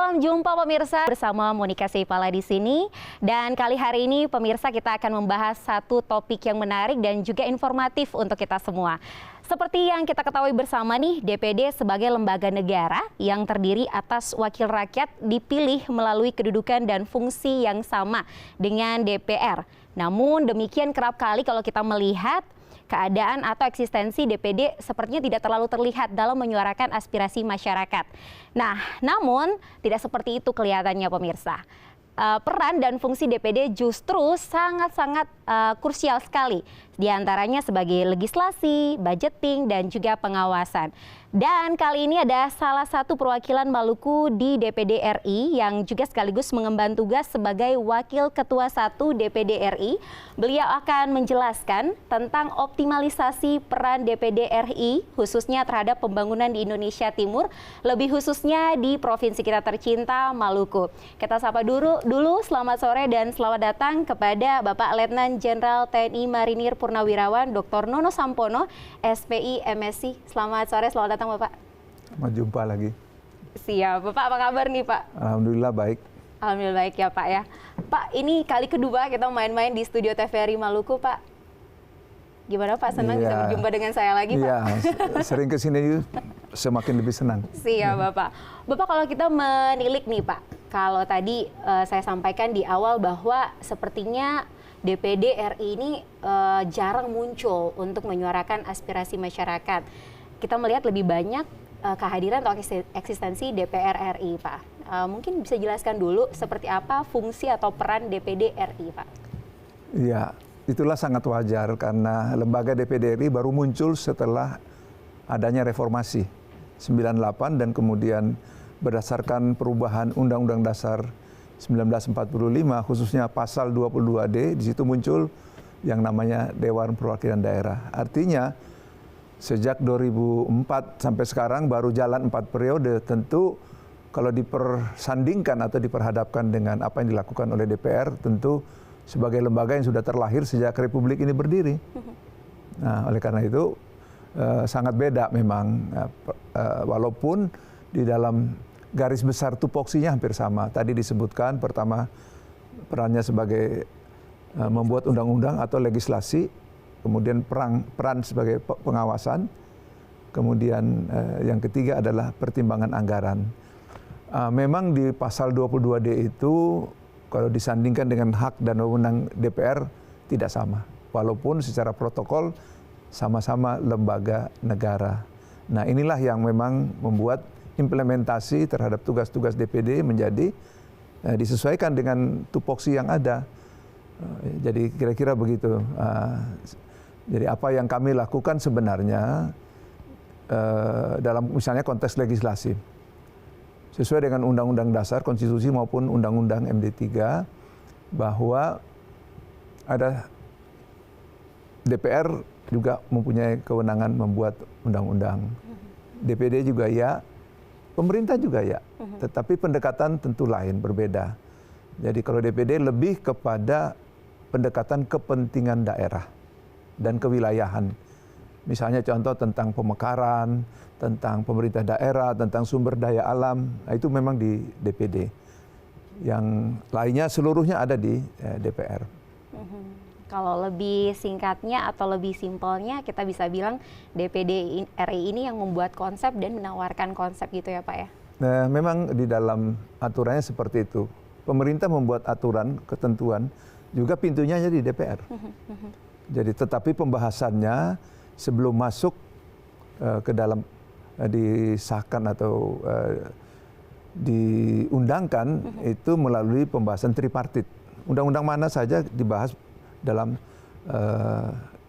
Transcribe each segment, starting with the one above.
Salam jumpa pemirsa, bersama Monica Seipala di sini. Dan hari ini pemirsa kita akan membahas satu topik yang menarik dan juga informatif untuk kita semua. Seperti yang kita ketahui bersama nih, DPD sebagai lembaga negara yang terdiri atas wakil rakyat dipilih melalui kedudukan dan fungsi yang sama dengan DPR. Namun demikian kerap kali kalau kita melihat keadaan atau eksistensi DPD sepertinya tidak terlalu terlihat dalam menyuarakan aspirasi masyarakat. Nah, namun tidak seperti itu kelihatannya pemirsa. Peran dan fungsi DPD justru sangat-sangat krusial sekali. Di antaranya sebagai legislasi, budgeting, dan juga pengawasan. Dan kali ini ada salah satu perwakilan Maluku di DPD RI yang juga sekaligus mengemban tugas sebagai Wakil Ketua 1 DPD RI. Beliau akan menjelaskan tentang optimalisasi peran DPD RI khususnya terhadap pembangunan di Indonesia Timur, lebih khususnya di provinsi kita tercinta Maluku. Kita sapa dulu selamat sore dan selamat datang kepada Bapak Letnan Jenderal TNI Marinir Purnawirawan Dr. Nono Sampono, SPI MSc. Selamat sore, selamat datang Bapak. Selamat jumpa lagi. Siap, Bapak apa kabar nih Pak? Alhamdulillah baik. Alhamdulillah baik ya Pak ya. Pak, ini kali kedua kita main-main di studio TVRI Maluku Pak. Gimana Pak, senang bisa berjumpa dengan saya lagi Pak? Iya, sering kesini semakin lebih senang. Siap Bapak. Bapak kalau kita menilik nih Pak, kalau tadi saya sampaikan di awal bahwa sepertinya DPD RI ini jarang muncul untuk menyuarakan aspirasi masyarakat. Kita melihat lebih banyak kehadiran atau eksistensi DPR RI, Pak. Mungkin bisa jelaskan dulu seperti apa fungsi atau peran DPD RI, Pak? Iya, itulah sangat wajar karena lembaga DPD RI baru muncul setelah adanya reformasi 98 dan kemudian berdasarkan perubahan Undang-Undang Dasar 1945 khususnya pasal 22D, di situ muncul yang namanya Dewan Perwakilan Daerah. Artinya sejak 2004 sampai sekarang baru jalan 4 periode, tentu kalau dipersandingkan atau diperhadapkan dengan apa yang dilakukan oleh DPR, tentu sebagai lembaga yang sudah terlahir sejak Republik ini berdiri. Nah, oleh karena itu sangat beda memang, walaupun di dalam garis besar tupoksinya hampir sama. Tadi disebutkan pertama perannya sebagai membuat undang-undang atau legislasi, kemudian peran sebagai pengawasan, kemudian yang ketiga adalah pertimbangan anggaran. Memang di pasal 22D itu kalau disandingkan dengan hak dan wewenang DPR tidak sama, walaupun secara protokol sama-sama lembaga negara. Nah, inilah yang memang membuat implementasi terhadap tugas-tugas DPD menjadi disesuaikan dengan tupoksi yang ada. Jadi kira-kira begitu. Jadi apa yang kami lakukan sebenarnya dalam misalnya konteks legislasi, sesuai dengan Undang-Undang Dasar, Konstitusi maupun Undang-Undang MD3, bahwa ada DPR juga mempunyai kewenangan membuat undang-undang. DPD juga ya, pemerintah juga ya, tetapi pendekatan tentu lain, berbeda. Jadi kalau DPD lebih kepada pendekatan kepentingan daerah dan kewilayahan. Misalnya contoh tentang pemekaran, tentang pemerintah daerah, tentang sumber daya alam, nah itu memang di DPD. Yang lainnya seluruhnya ada di DPR. Kalau lebih singkatnya atau lebih simpelnya kita bisa bilang DPD RI ini yang membuat konsep dan menawarkan konsep gitu ya Pak ya? Nah, memang di dalam aturannya seperti itu. Pemerintah membuat aturan, ketentuan, juga pintunya di DPR. Jadi tetapi pembahasannya sebelum masuk ke dalam disahkan atau diundangkan itu melalui pembahasan tripartit. Undang-undang mana saja dibahas dalam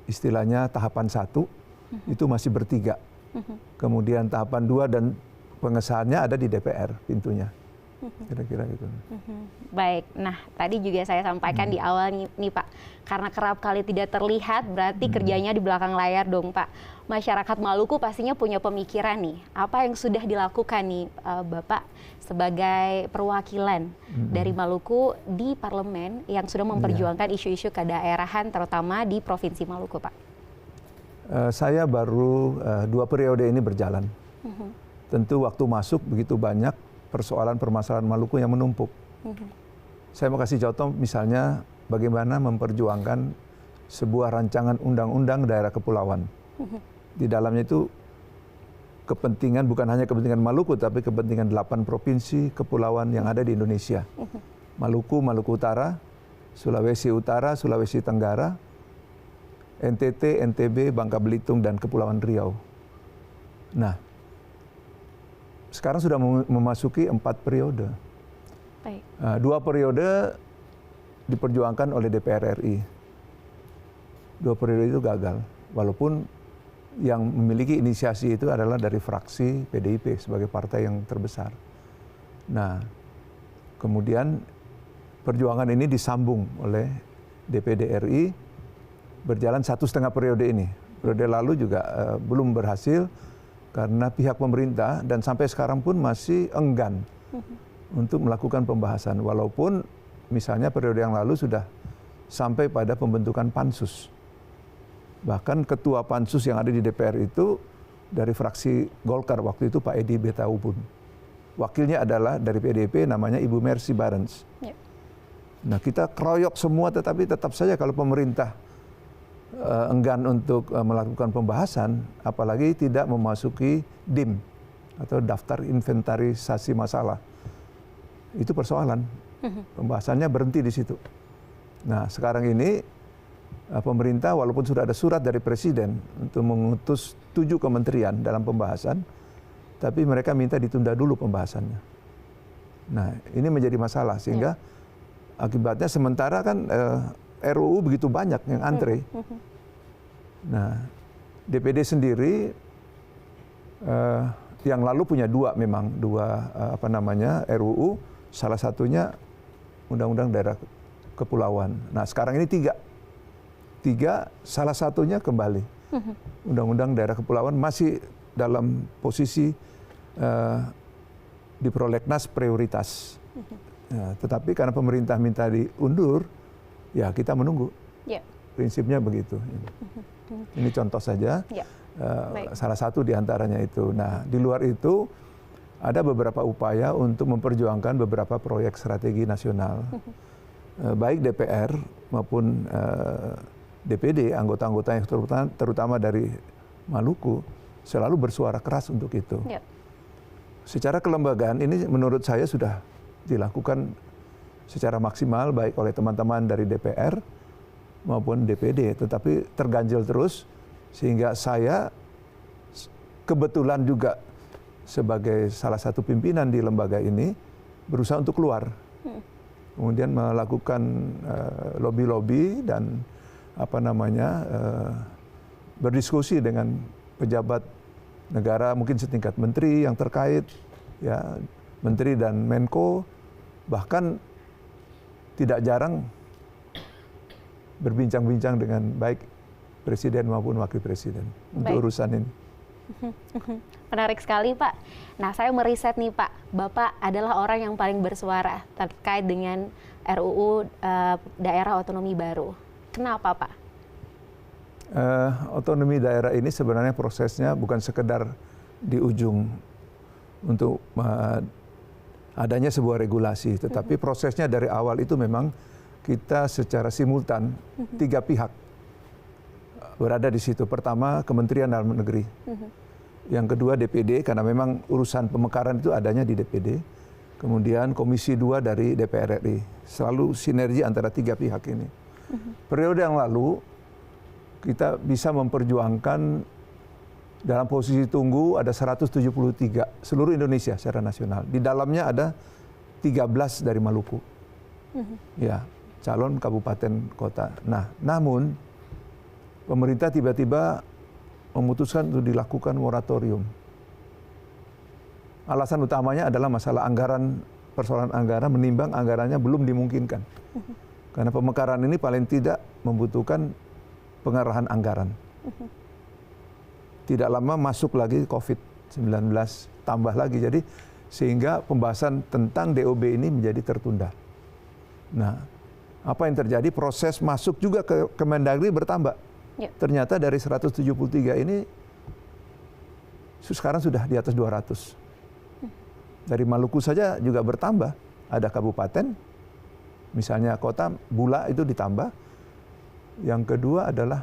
istilahnya tahapan 1 itu masih bertiga. Kemudian tahapan 2 dan pengesahannya ada di DPR pintunya. Kira-kira gitu. Baik, nah tadi juga saya sampaikan di awal nih Pak, karena kerap kali tidak terlihat berarti kerjanya di belakang layar dong Pak. Masyarakat Maluku pastinya punya pemikiran nih, apa yang sudah dilakukan nih Bapak sebagai perwakilan dari Maluku di parlemen yang sudah memperjuangkan isu-isu kedaerahan terutama di Provinsi Maluku Pak. Saya baru 2 periode ini berjalan. Tentu waktu masuk begitu banyak persoalan permasalahan Maluku yang menumpuk. Saya mau kasih contoh misalnya bagaimana memperjuangkan sebuah rancangan undang-undang daerah kepulauan. Di dalamnya itu kepentingan bukan hanya kepentingan Maluku tapi kepentingan 8 provinsi kepulauan yang ada di Indonesia. Maluku, Maluku Utara, Sulawesi Utara, Sulawesi Tenggara, NTT, NTB, Bangka Belitung, dan Kepulauan Riau. Nah, sekarang sudah memasuki 4 periode. Baik. 2 periode diperjuangkan oleh DPR RI. 2 periode itu gagal, walaupun yang memiliki inisiasi itu adalah dari fraksi PDIP sebagai partai yang terbesar. Nah, kemudian perjuangan ini disambung oleh DPD RI berjalan 1,5 periode ini. Periode lalu juga belum berhasil karena pihak pemerintah dan sampai sekarang pun masih enggan untuk melakukan pembahasan. Walaupun misalnya periode yang lalu sudah sampai pada pembentukan pansus. Bahkan ketua pansus yang ada di DPR itu dari fraksi Golkar waktu itu Pak Edi Betaubun. Wakilnya adalah dari PDIP namanya Ibu Mercy Barens. Ya. Nah, kita keroyok semua tetapi tetap saja kalau pemerintah enggan untuk melakukan pembahasan, apalagi tidak memasuki DIM atau daftar inventarisasi masalah. Itu persoalan. Pembahasannya berhenti di situ. Nah, sekarang ini pemerintah walaupun sudah ada surat dari Presiden untuk mengutus 7 kementerian dalam pembahasan, tapi mereka minta ditunda dulu pembahasannya. Nah, ini menjadi masalah sehingga akibatnya sementara kan RUU begitu banyak yang antre. Nah, DPD sendiri yang lalu punya dua RUU, salah satunya Undang-Undang Daerah Kepulauan. Nah, sekarang ini tiga, salah satunya kembali. Undang-Undang Daerah Kepulauan masih dalam posisi di prolegnas prioritas. Ya, tetapi karena pemerintah minta diundur, ya kita menunggu. Ya. Prinsipnya begitu. Ini contoh saja, salah satu di antaranya itu. Nah, di luar itu ada beberapa upaya untuk memperjuangkan beberapa proyek strategi nasional. Baik DPR maupun DPD, anggota-anggota yang terutama dari Maluku, selalu bersuara keras untuk itu. Ya. Secara kelembagaan ini menurut saya sudah dilakukan secara maksimal baik oleh teman-teman dari DPR maupun DPD, tetapi terganjal terus sehingga saya kebetulan juga sebagai salah satu pimpinan di lembaga ini berusaha untuk keluar. Kemudian melakukan lobby-lobby dan berdiskusi dengan pejabat negara mungkin setingkat menteri yang terkait, ya, menteri dan Menko, bahkan tidak jarang berbincang-bincang dengan baik presiden maupun wakil presiden untuk urusan ini. Menarik sekali, Pak. Nah, saya meriset nih, Pak. Bapak adalah orang yang paling bersuara terkait dengan RUU Daerah Otonomi Baru. Kenapa, Pak? Otonomi daerah ini sebenarnya prosesnya bukan sekedar di ujung untuk adanya sebuah regulasi, tetapi prosesnya dari awal itu memang kita secara simultan 3 pihak berada di situ. Pertama, Kementerian Dalam Negeri. Yang kedua, DPD, karena memang urusan pemekaran itu adanya di DPD. Kemudian Komisi 2 dari DPR RI. Selalu sinergi antara 3 pihak ini. Periode yang lalu, kita bisa memperjuangkan dalam posisi tunggu ada 173 seluruh Indonesia secara nasional. Di dalamnya ada 13 dari Maluku. Ya, calon kabupaten kota. Nah, namun pemerintah tiba-tiba memutuskan untuk dilakukan moratorium. Alasan utamanya adalah masalah anggaran, persoalan anggaran, menimbang anggarannya belum dimungkinkan. Karena pemekaran ini paling tidak membutuhkan pengarahan anggaran. Tidak lama masuk lagi COVID-19, tambah lagi. Jadi sehingga pembahasan tentang DOB ini menjadi tertunda. Nah, apa yang terjadi? Proses masuk juga ke Kemendagri bertambah. Ya. Ternyata dari 173 ini sekarang sudah di atas 200. Dari Maluku saja juga bertambah. Ada kabupaten, misalnya kota Bula itu ditambah. Yang kedua adalah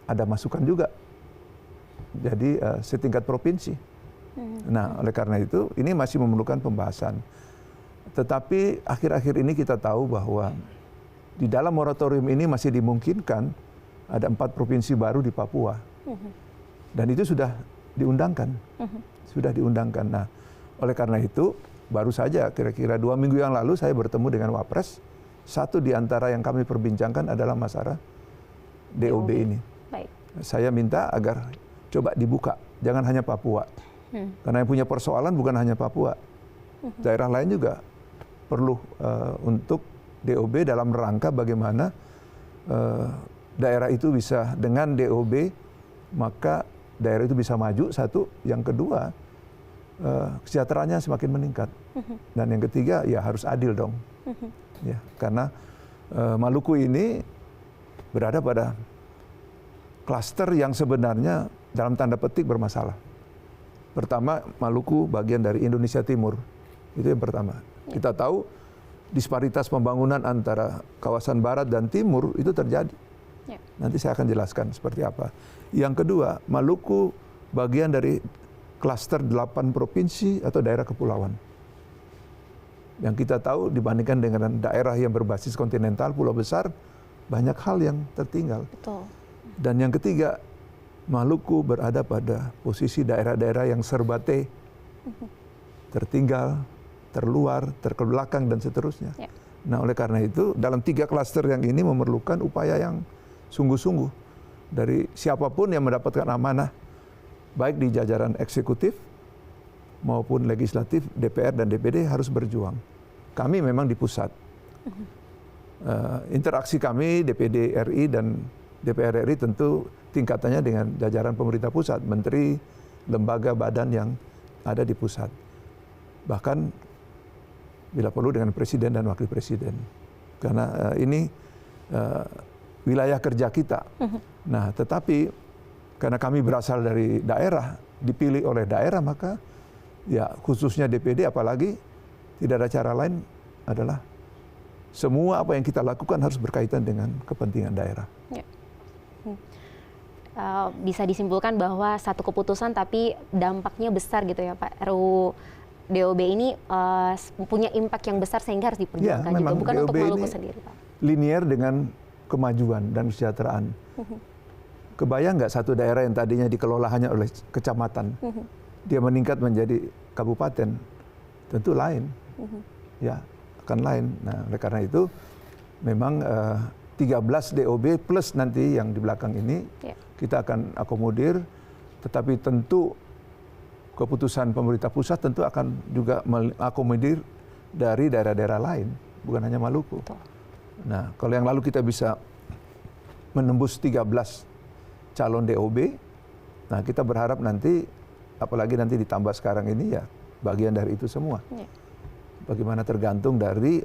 ada masukan juga. Jadi setingkat provinsi. Nah, oleh karena itu ini masih memerlukan pembahasan. Tetapi akhir-akhir ini kita tahu bahwa di dalam moratorium ini masih dimungkinkan ada 4 provinsi baru di Papua. Dan itu sudah diundangkan. Sudah diundangkan. Nah, oleh karena itu baru saja kira-kira 2 minggu yang lalu saya bertemu dengan Wapres. Satu di antara yang kami perbincangkan adalah masalah DOB ini. Baik. Saya minta agar coba dibuka, jangan hanya Papua. Karena yang punya persoalan bukan hanya Papua. Daerah lain juga perlu untuk DOB dalam rangka bagaimana daerah itu bisa dengan DOB, maka daerah itu bisa maju, satu. Yang kedua, kesejahteraannya semakin meningkat. Dan yang ketiga, ya harus adil dong. Ya, karena Maluku ini berada pada klaster yang sebenarnya dalam tanda petik bermasalah. Pertama, Maluku bagian dari Indonesia Timur. Itu yang pertama. Kita tahu disparitas pembangunan antara kawasan barat dan timur itu terjadi. Nanti saya akan jelaskan seperti apa. Yang kedua, Maluku bagian dari klaster 8 provinsi atau daerah kepulauan. Yang kita tahu dibandingkan dengan daerah yang berbasis kontinental, pulau besar, banyak hal yang tertinggal. Betul. Dan yang ketiga, Maluku berada pada posisi daerah-daerah yang serba T, tertinggal, terluar, terkebelakang, dan seterusnya. Nah, oleh karena itu, dalam 3 klaster yang ini memerlukan upaya yang sungguh-sungguh dari siapapun yang mendapatkan amanah, baik di jajaran eksekutif maupun legislatif, DPR dan DPD harus berjuang. Kami memang di pusat. Interaksi kami, DPD RI dan DPR RI tentu tingkatannya dengan jajaran pemerintah pusat, menteri, lembaga, badan yang ada di pusat. Bahkan bila perlu dengan presiden dan wakil presiden. Karena ini wilayah kerja kita. Nah, tetapi karena kami berasal dari daerah, dipilih oleh daerah, maka ya khususnya DPD apalagi tidak ada cara lain adalah semua apa yang kita lakukan harus berkaitan dengan kepentingan daerah. Bisa disimpulkan bahwa satu keputusan tapi dampaknya besar gitu ya Pak. RUU DOB ini punya impact yang besar sehingga harus diperjuangkan juga, bukan DOB untuk Maluku sendiri Pak. Linier dengan kemajuan dan kesejahteraan. Kebayang nggak satu daerah yang tadinya dikelola hanya oleh kecamatan, dia meningkat menjadi kabupaten, tentu lain, ya akan lain. Nah, oleh karena itu memang 13 DOB plus nanti yang di belakang ini kita akan akomodir, tetapi tentu keputusan pemerintah pusat tentu akan juga mengakomodir dari daerah-daerah lain, bukan hanya Maluku. Nah, kalau yang lalu kita bisa menembus 13 calon DOB, nah kita berharap nanti, apalagi nanti ditambah sekarang ini ya bagian dari itu semua. Bagaimana tergantung dari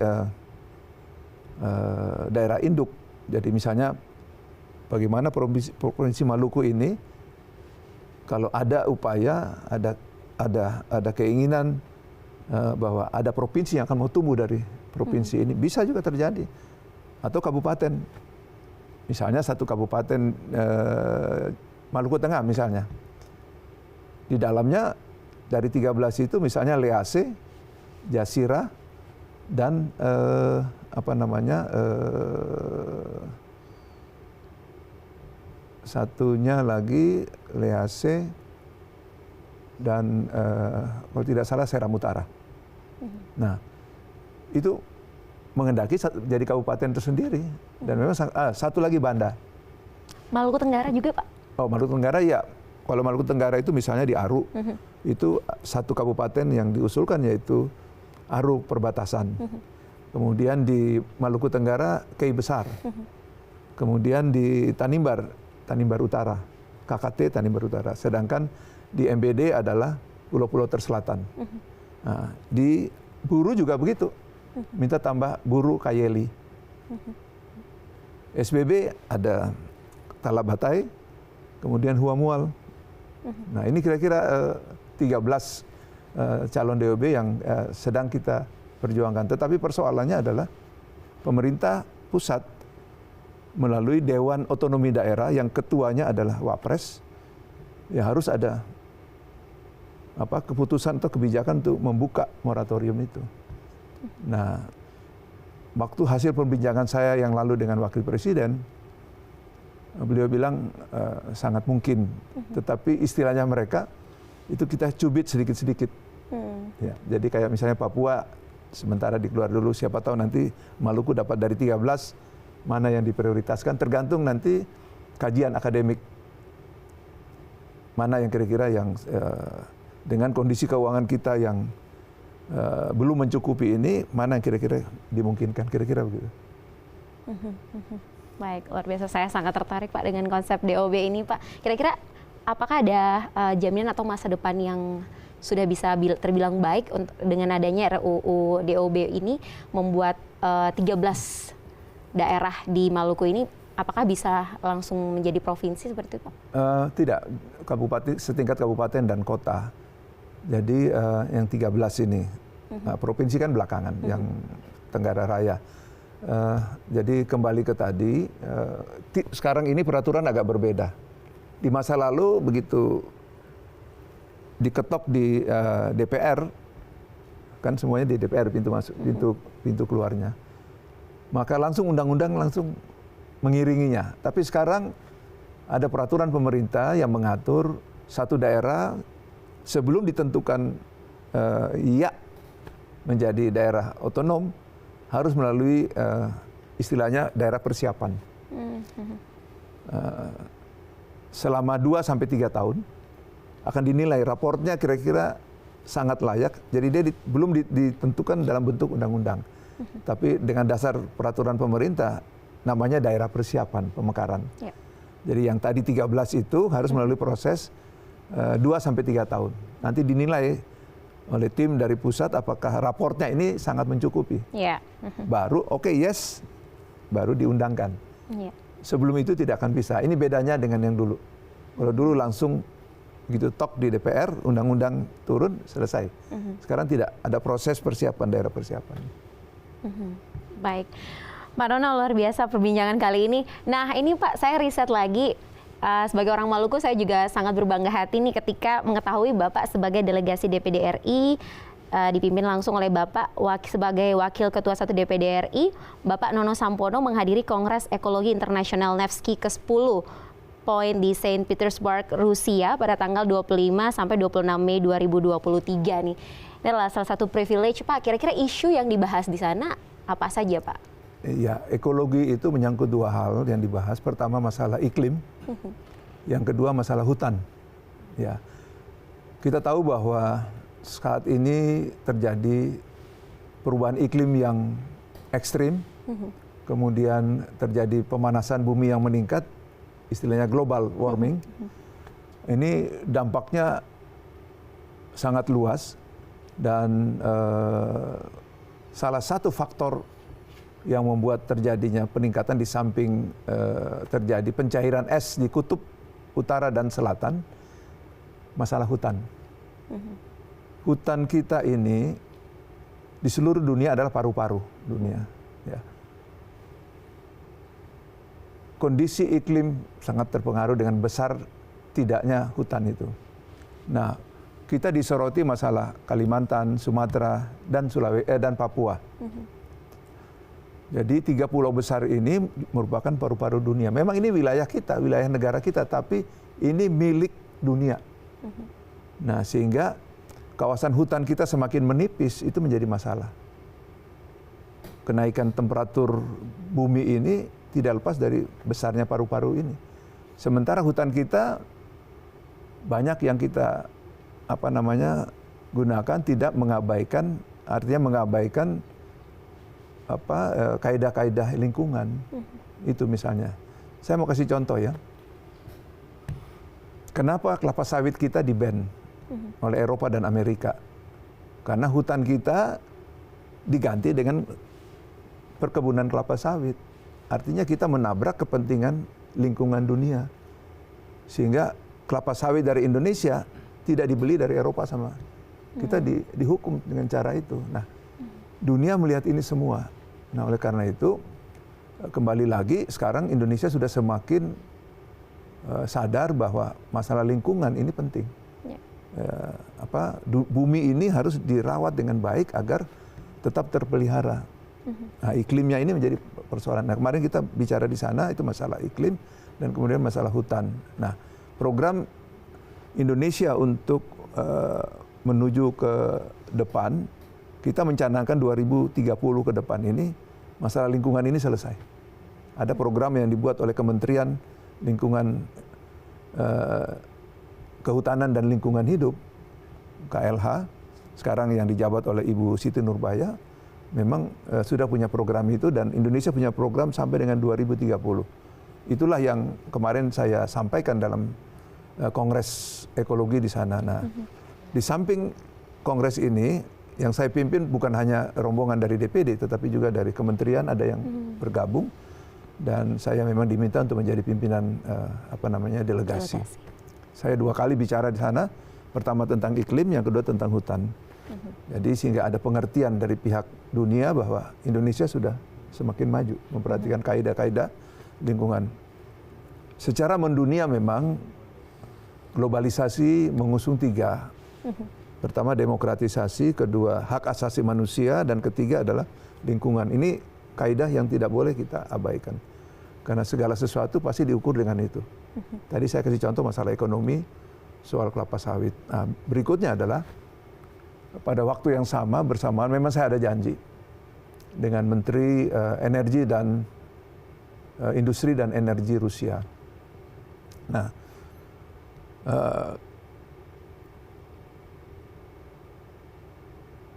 daerah induk. Jadi misalnya bagaimana provinsi Maluku ini kalau ada upaya, ada keinginan bahwa ada provinsi yang akan mau tumbuh dari provinsi ini, bisa juga terjadi. Atau kabupaten, misalnya satu kabupaten Maluku Tengah misalnya, di dalamnya dari 13 itu misalnya Lease, Jasira, dan satunya lagi Lease dan kalau tidak salah Seram Utara. Nah, itu mengendaki jadi kabupaten tersendiri. Dan memang satu lagi Banda. Maluku Tenggara juga Pak? Oh, Maluku Tenggara ya. Kalau Maluku Tenggara itu misalnya di Aru, itu satu kabupaten yang diusulkan yaitu Aru Perbatasan. Kemudian di Maluku Tenggara Kei Besar. Kemudian di Tanimbar Utara, KKT Tanimbar Utara. Sedangkan di MBD adalah Pulau-Pulau Terselatan. Nah, di Buru juga begitu. Minta tambah Buru Kayeli. SBB ada Talabatai, kemudian Huamual. Nah, ini kira-kira 13 calon DOB yang sedang kita perjuangkan. Tetapi persoalannya adalah pemerintah pusat melalui Dewan Otonomi Daerah yang ketuanya adalah Wapres, ya harus ada keputusan atau kebijakan untuk membuka moratorium itu. Nah, waktu hasil perbincangan saya yang lalu dengan Wakil Presiden, beliau bilang sangat mungkin, tetapi istilahnya mereka itu kita cubit sedikit-sedikit. Ya, jadi kayak misalnya Papua, sementara dikeluar dulu, siapa tahu nanti Maluku dapat dari 13, mana yang diprioritaskan, tergantung nanti kajian akademik. Mana yang kira-kira yang dengan kondisi keuangan kita yang belum mencukupi ini, mana yang kira-kira dimungkinkan, kira-kira begitu. Baik, luar biasa. Saya sangat tertarik Pak dengan konsep DOB ini Pak. Kira-kira apakah ada jaminan atau masa depan yang sudah bisa terbilang baik dengan adanya RUU DOB ini membuat 13 daerah di Maluku ini apakah bisa langsung menjadi provinsi seperti itu Pak? Tidak, setingkat kabupaten dan kota. Jadi yang 13 ini, provinsi kan belakangan, yang Tenggara Raya. Jadi kembali ke tadi, sekarang ini peraturan agak berbeda. Di masa lalu begitu diketok di DPR, kan semuanya di DPR pintu masuk, pintu keluarnya. Maka langsung undang-undang langsung mengiringinya. Tapi sekarang ada peraturan pemerintah yang mengatur satu daerah sebelum ditentukan iya menjadi daerah otonom harus melalui istilahnya daerah persiapan. Selama 2-3 tahun akan dinilai raportnya kira-kira sangat layak. Jadi dia belum ditentukan dalam bentuk undang-undang. Tapi dengan dasar peraturan pemerintah namanya daerah persiapan pemekaran. Yep. Jadi yang tadi 13 itu harus melalui proses 2-3 tahun. Nanti dinilai oleh tim dari pusat apakah raportnya ini sangat mencukupi. Yeah. Baru yes, baru diundangkan. Yeah. Sebelum itu tidak akan bisa. Ini bedanya dengan yang dulu. Kalau dulu langsung gitu tok di DPR, undang-undang turun, selesai. Sekarang tidak, ada proses persiapan, daerah persiapan. Baik. Pak Donald, luar biasa perbincangan kali ini. Nah ini Pak, saya riset lagi. Sebagai orang Maluku, saya juga sangat berbangga hati nih ketika mengetahui Bapak sebagai delegasi DPD RI, dipimpin langsung oleh Bapak sebagai Wakil Ketua 1 DPD RI, Bapak Nono Sampono menghadiri Kongres Ekologi Internasional Nevsky ke-10 Point di Saint Petersburg, Rusia pada tanggal 25 sampai 26 Mei 2023 nih. Ini adalah salah satu privilege Pak. Kira-kira isu yang dibahas di sana apa saja Pak? Ya, ekologi itu menyangkut dua hal yang dibahas. Pertama masalah iklim, yang kedua masalah hutan. Ya, kita tahu bahwa saat ini terjadi perubahan iklim yang ekstrim, kemudian terjadi pemanasan bumi yang meningkat, istilahnya global warming. Ini dampaknya sangat luas dan salah satu faktor yang membuat terjadinya peningkatan di samping terjadi pencairan es di kutub utara dan selatan, masalah hutan. Hutan kita ini di seluruh dunia adalah paru-paru dunia. Ya. Kondisi iklim sangat terpengaruh dengan besar tidaknya hutan itu. Nah, kita disoroti masalah Kalimantan, Sumatera, dan dan Papua. Jadi 3 pulau besar ini merupakan paru-paru dunia. Memang ini wilayah kita, wilayah negara kita, tapi ini milik dunia. Nah, sehingga kawasan hutan kita semakin menipis, itu menjadi masalah. Kenaikan temperatur bumi ini tidak lepas dari besarnya paru-paru ini. Sementara hutan kita banyak yang kita gunakan tidak mengabaikan, artinya mengabaikan kaidah-kaidah lingkungan. Itu misalnya. Saya mau kasih contoh ya. Kenapa kelapa sawit kita di-ban oleh Eropa dan Amerika? Karena hutan kita diganti dengan perkebunan kelapa sawit. Artinya kita menabrak kepentingan lingkungan dunia. Sehingga kelapa sawit dari Indonesia tidak dibeli dari Eropa sama kita dihukum dengan cara itu. Nah, dunia melihat ini semua. Nah, oleh karena itu kembali lagi sekarang Indonesia sudah semakin sadar bahwa masalah lingkungan ini penting. Bumi ini harus dirawat dengan baik agar tetap terpelihara. Nah, iklimnya ini menjadi persoalan. Nah, kemarin kita bicara di sana itu masalah iklim dan kemudian masalah hutan. Nah, program Indonesia untuk menuju ke depan, kita mencanangkan 2030 ke depan ini masalah lingkungan ini selesai. Ada program yang dibuat oleh Kementerian Lingkungan Kehutanan dan Lingkungan Hidup, KLH, sekarang yang dijabat oleh Ibu Siti Nurbaya, memang sudah punya program itu dan Indonesia punya program sampai dengan 2030. Itulah yang kemarin saya sampaikan dalam Kongres Ekologi di sana. Nah, di samping kongres ini, yang saya pimpin bukan hanya rombongan dari DPD, tetapi juga dari kementerian ada yang bergabung. Dan saya memang diminta untuk menjadi pimpinan delegasi. Saya 2 kali bicara di sana, pertama tentang iklim, yang kedua tentang hutan. Jadi sehingga ada pengertian dari pihak dunia bahwa Indonesia sudah semakin maju memperhatikan kaidah-kaidah lingkungan. Secara mendunia memang globalisasi mengusung 3. Pertama demokratisasi, kedua hak asasi manusia, dan ketiga adalah lingkungan. Ini kaidah yang tidak boleh kita abaikan. Karena segala sesuatu pasti diukur dengan itu. Tadi saya kasih contoh masalah ekonomi, soal kelapa sawit. Nah, berikutnya adalah pada waktu yang sama bersamaan memang saya ada janji dengan Menteri Energi dan Industri dan Energi Rusia. Nah,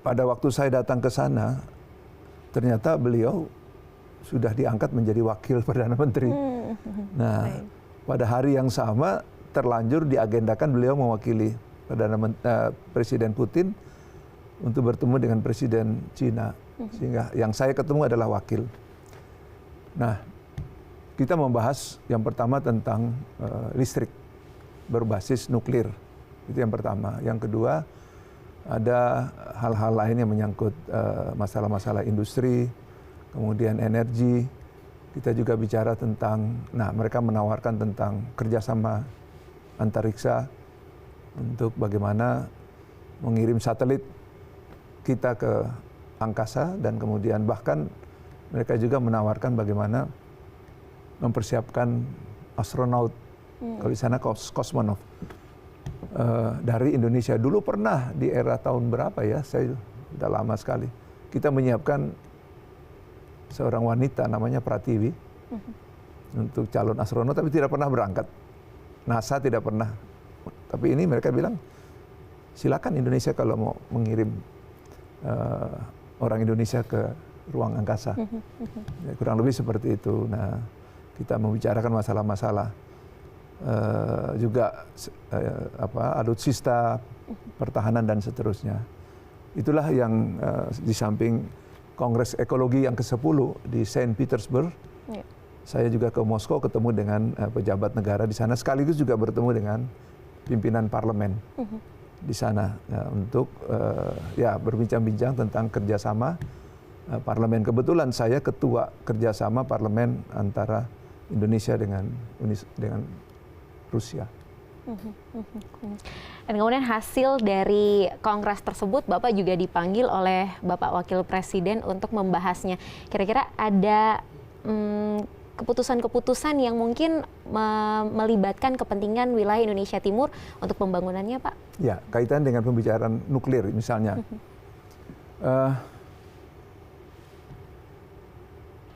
pada waktu saya datang ke sana, ternyata beliau sudah diangkat menjadi wakil Perdana Menteri. Nah, pada hari yang sama terlanjur diagendakan beliau mewakili Presiden Putin untuk bertemu dengan Presiden Cina. Sehingga yang saya ketemu adalah wakil. Nah, kita membahas yang pertama tentang listrik berbasis nuklir. Itu yang pertama. Yang kedua, ada hal-hal lain yang menyangkut masalah-masalah industri, kemudian energi. Kita juga bicara tentang, mereka menawarkan tentang kerjasama antariksa untuk bagaimana mengirim satelit kita ke angkasa, dan kemudian bahkan mereka juga menawarkan bagaimana mempersiapkan astronot, kalau di sana kosmonot, dari Indonesia. Dulu pernah di era tahun berapa ya, saya sudah lama sekali, kita menyiapkan seorang wanita namanya Pratiwi untuk calon astronot, tapi tidak pernah berangkat. NASA tidak pernah. Tapi ini mereka bilang, silakan Indonesia kalau mau mengirim orang Indonesia ke ruang angkasa. Ya, kurang lebih seperti itu. Nah, kita membicarakan masalah-masalah juga alutsista, pertahanan dan seterusnya. Itulah yang di samping Kongres Ekologi yang ke-10 di Saint Petersburg. Saya juga ke Moskow ketemu dengan pejabat negara di sana, sekaligus juga bertemu dengan pimpinan parlemen di sana untuk berbincang-bincang tentang kerjasama parlemen. Kebetulan saya ketua kerjasama parlemen antara Indonesia dengan Rusia. Dan kemudian hasil dari kongres tersebut, Bapak juga dipanggil oleh Bapak Wakil Presiden untuk membahasnya. Kira-kira ada keputusan-keputusan yang mungkin melibatkan kepentingan wilayah Indonesia Timur untuk pembangunannya, Pak? Ya, kaitan dengan pembicaraan nuklir misalnya.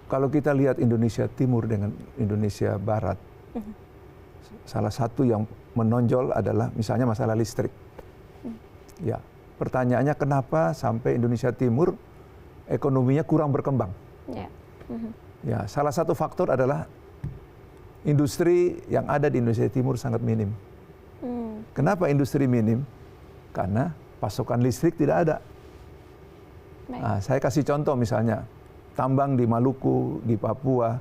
Kalau kita lihat Indonesia Timur dengan Indonesia Barat, salah satu yang menonjol adalah misalnya masalah listrik. Ya, pertanyaannya kenapa sampai Indonesia Timur ekonominya kurang berkembang? Ya, salah satu faktor adalah industri yang ada di Indonesia Timur sangat minim. Kenapa industri minim? Karena pasokan listrik tidak ada. Nah, saya kasih contoh misalnya, tambang di Maluku, di Papua.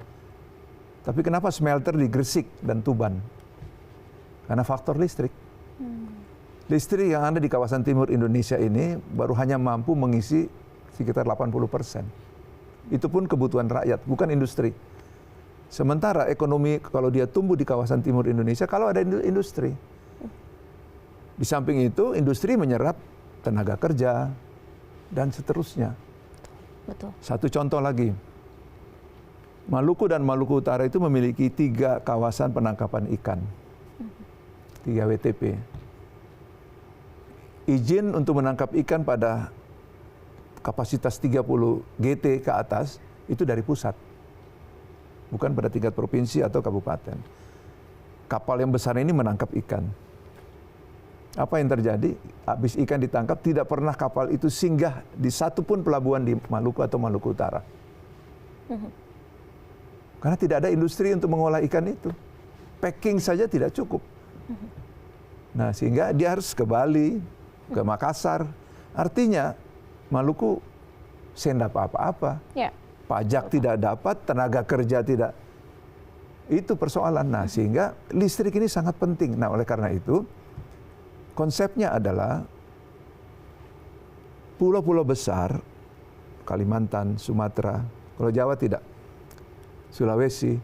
Tapi kenapa smelter di Gresik dan Tuban? Karena faktor listrik. Listrik yang ada di kawasan timur Indonesia ini baru hanya mampu mengisi sekitar 80%. Itu pun kebutuhan rakyat, bukan industri. Sementara ekonomi kalau dia tumbuh di kawasan timur Indonesia, kalau ada industri. Di samping itu, industri menyerap tenaga kerja, dan seterusnya. Betul. Satu contoh lagi. Maluku dan Maluku Utara itu memiliki 3 kawasan penangkapan ikan. 3 WTP. Izin untuk menangkap ikan pada kapasitas 30 GT ke atas itu dari pusat. Bukan pada tingkat provinsi atau kabupaten. Kapal yang besar ini menangkap ikan. Apa yang terjadi? Habis ikan ditangkap, tidak pernah kapal itu singgah di satu pun pelabuhan di Maluku atau Maluku Utara. Karena tidak ada industri untuk mengolah ikan itu. Packing saja tidak cukup. Nah, sehingga dia harus ke Bali, ke Makassar. Artinya Maluku sendap apa-apa. Ya. Pajak tidak dapat, tenaga kerja tidak. Itu persoalan. Nah, sehingga listrik ini sangat penting. Nah, oleh karena itu, konsepnya adalah pulau-pulau besar, Kalimantan, Sumatera, kalau Jawa tidak, Sulawesi,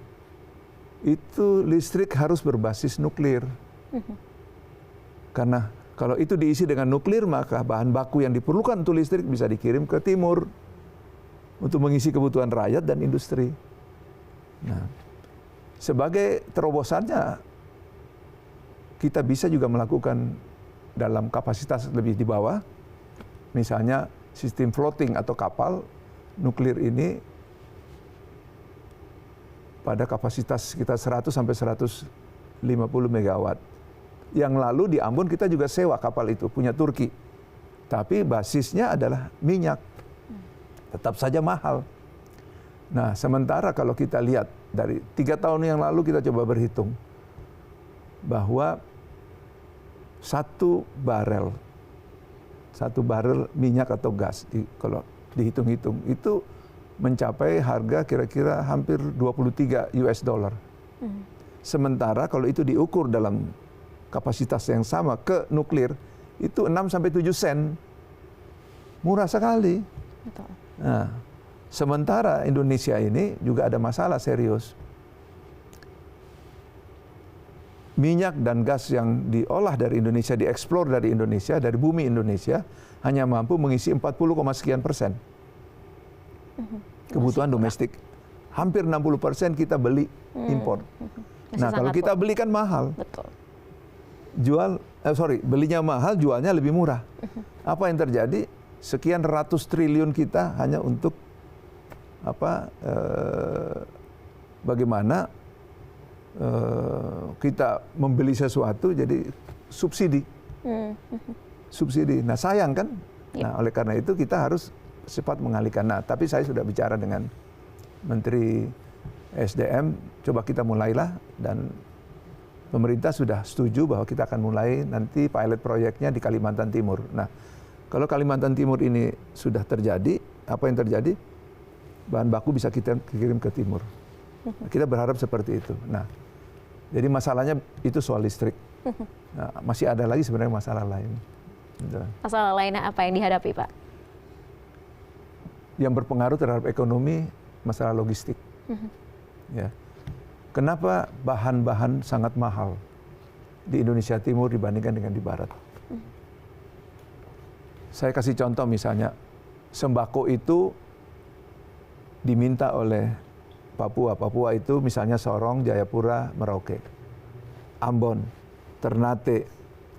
itu listrik harus berbasis nuklir. Karena kalau itu diisi dengan nuklir, maka bahan baku yang diperlukan untuk listrik bisa dikirim ke timur untuk mengisi kebutuhan rakyat dan industri. Nah, sebagai terobosannya, kita bisa juga melakukan dalam kapasitas lebih di bawah, misalnya sistem floating atau kapal nuklir ini pada kapasitas sekitar 100 sampai 150 megawatt. Yang lalu di Ambon kita juga sewa kapal itu, punya Turki. Tapi basisnya adalah minyak. Tetap saja mahal. Nah, sementara kalau kita lihat dari 3 tahun yang lalu kita coba berhitung bahwa satu barel minyak atau gas, kalau dihitung-hitung, itu mencapai harga kira-kira hampir 23 US dollar. Sementara kalau itu diukur dalam kapasitas yang sama ke nuklir, itu 6 sampai 7 sen. Murah sekali. Betul. Nah, sementara Indonesia ini juga ada masalah serius. Minyak dan gas yang diolah dari Indonesia, dieksplor dari Indonesia, dari bumi Indonesia, hanya mampu mengisi 40,sekian% kebutuhan domestik. Hampir 60% kita beli impor. Nah, kalau kita beli kan mahal. Betul. Belinya mahal, jualnya lebih murah. Apa yang terjadi? Sekian ratus triliun kita hanya untuk bagaimana kita membeli sesuatu jadi subsidi. Subsidi. Nah, sayang kan? Nah, oleh karena itu kita harus cepat mengalihkan. Nah, tapi saya sudah bicara dengan Menteri SDM, coba kita mulailah, dan pemerintah sudah setuju bahwa kita akan mulai nanti pilot proyeknya di Kalimantan Timur. Nah, kalau Kalimantan Timur ini sudah terjadi, apa yang terjadi? Bahan baku bisa kita kirim ke timur. Nah, kita berharap seperti itu. Nah, jadi masalahnya itu soal listrik. Nah, masih ada lagi sebenarnya masalah lain. Masalah lainnya apa yang dihadapi, Pak? Yang berpengaruh terhadap ekonomi, masalah logistik. Ya. Kenapa bahan-bahan sangat mahal di Indonesia Timur dibandingkan dengan di Barat? Saya kasih contoh misalnya, sembako itu diminta oleh Papua. Papua itu misalnya Sorong, Jayapura, Merauke, Ambon, Ternate,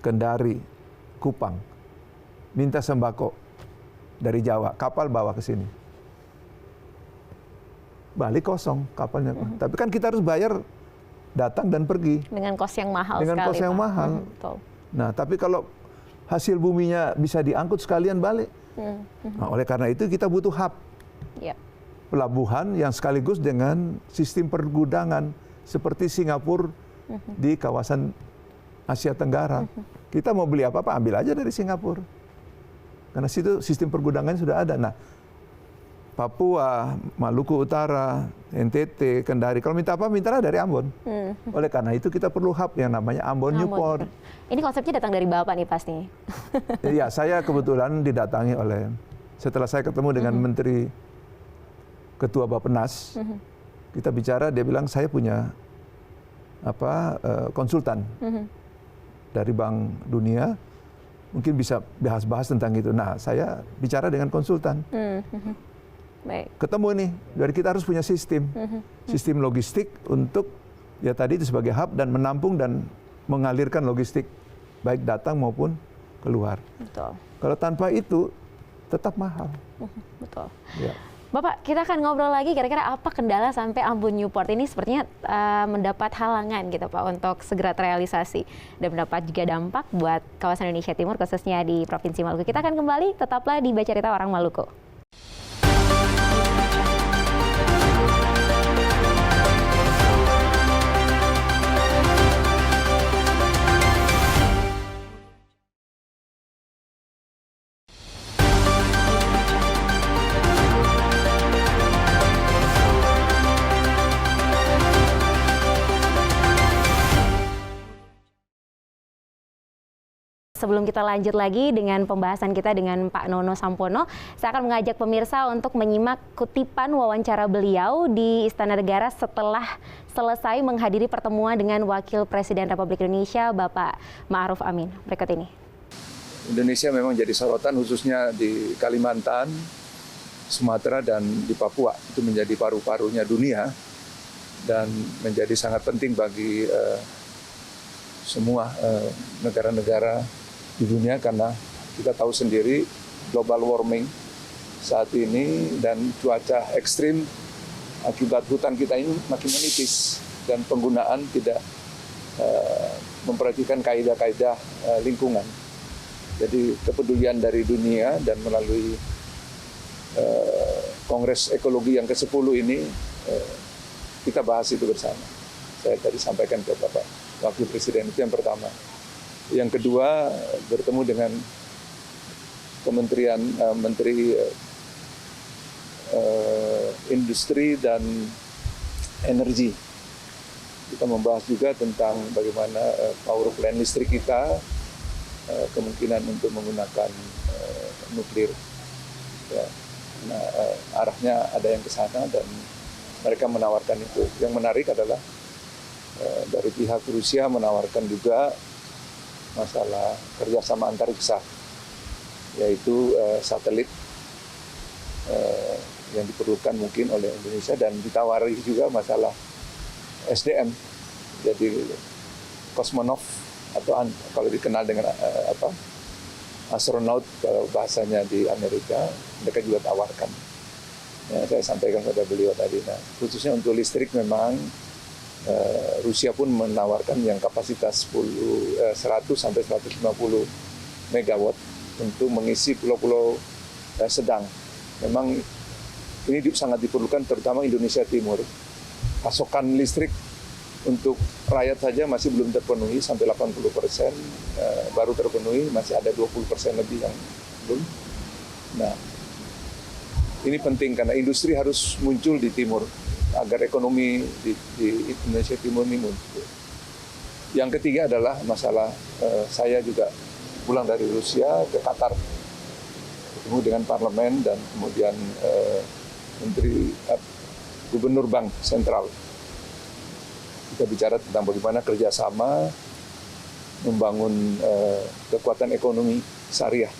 Kendari, Kupang. Minta sembako dari Jawa, kapal bawa ke sini. Balik kosong kapalnya. Tapi kan kita harus bayar datang dan pergi. Dengan kos yang mahal sekali. Dengan kos yang mahal. Nah, tapi kalau hasil buminya bisa diangkut sekalian balik. Nah, oleh karena itu kita butuh hub. Pelabuhan yang sekaligus dengan sistem pergudangan seperti Singapura di kawasan Asia Tenggara. Kita mau beli apa-apa, ambil aja dari Singapura. Karena situ sistem pergudangan sudah ada. Nah, Papua, Maluku Utara, NTT, Kendari. Kalau minta apa, mintalah dari Ambon. Oleh karena itu kita perlu hub yang namanya Ambon Newport. Ini konsepnya datang dari Bapak nih pasti. Iya, saya kebetulan didatangi setelah saya ketemu dengan Menteri Ketua Bappenas, kita bicara, dia bilang saya punya konsultan dari Bank Dunia, mungkin bisa bahas tentang itu. Nah, saya bicara dengan konsultan. Baik. Ketemu nih, dari kita harus punya sistem logistik untuk ya tadi itu sebagai hub dan menampung dan mengalirkan logistik baik datang maupun keluar. Betul. Kalau tanpa itu tetap mahal. Betul. Ya. Bapak, kita akan ngobrol lagi kira-kira apa kendala sampai Ambon Newport ini sepertinya mendapat halangan gitu Pak untuk segera terrealisasi dan mendapat juga dampak buat kawasan Indonesia Timur khususnya di Provinsi Maluku. Kita akan kembali, tetaplah di Baca Cerita Orang Maluku. Sebelum kita lanjut lagi dengan pembahasan kita dengan Pak Nono Sampono, saya akan mengajak pemirsa untuk menyimak kutipan wawancara beliau di Istana Negara setelah selesai menghadiri pertemuan dengan Wakil Presiden Republik Indonesia, Bapak Ma'ruf Amin. Berikut ini. Indonesia memang jadi sorotan khususnya di Kalimantan, Sumatera, dan di Papua. Itu menjadi paru-parunya dunia dan menjadi sangat penting bagi semua negara-negara di dunia, karena kita tahu sendiri global warming saat ini dan cuaca ekstrim akibat hutan kita ini makin menipis dan penggunaan tidak memperhatikan kaidah-kaidah lingkungan. Jadi kepedulian dari dunia dan melalui Kongres Ekologi yang ke-10 ini kita bahas itu bersama. Saya tadi sampaikan ke Bapak Wakil Presiden, itu yang pertama. Yang kedua, bertemu dengan Menteri Industri dan Energi. Kita membahas juga tentang bagaimana power plant listrik kita kemungkinan untuk menggunakan nuklir. Ya. Nah, arahnya ada yang ke sana dan mereka menawarkan itu. Yang menarik adalah dari pihak Rusia menawarkan juga masalah kerjasama antariksa, yaitu satelit yang diperlukan mungkin oleh Indonesia, dan ditawari juga masalah SDM, jadi kosmonov atau kalau dikenal dengan astronaut kalau bahasanya di Amerika, mereka juga tawarkan. Ya, saya sampaikan kepada beliau tadi. Nah, khususnya untuk listrik memang Rusia pun menawarkan yang kapasitas 100 sampai 150 megawatt untuk mengisi pulau-pulau sedang. Memang ini sangat diperlukan terutama Indonesia Timur. Pasokan listrik untuk rakyat saja masih belum terpenuhi sampai 80%, baru terpenuhi, masih ada 20% lebih yang belum. Nah, ini penting karena industri harus muncul di timur agar ekonomi di Indonesia Timur ini muncul. Yang ketiga adalah masalah saya juga pulang dari Rusia ke Qatar, ketemu dengan parlemen dan kemudian Gubernur Bank Sentral. Kita bicara tentang bagaimana kerjasama membangun kekuatan ekonomi syariah.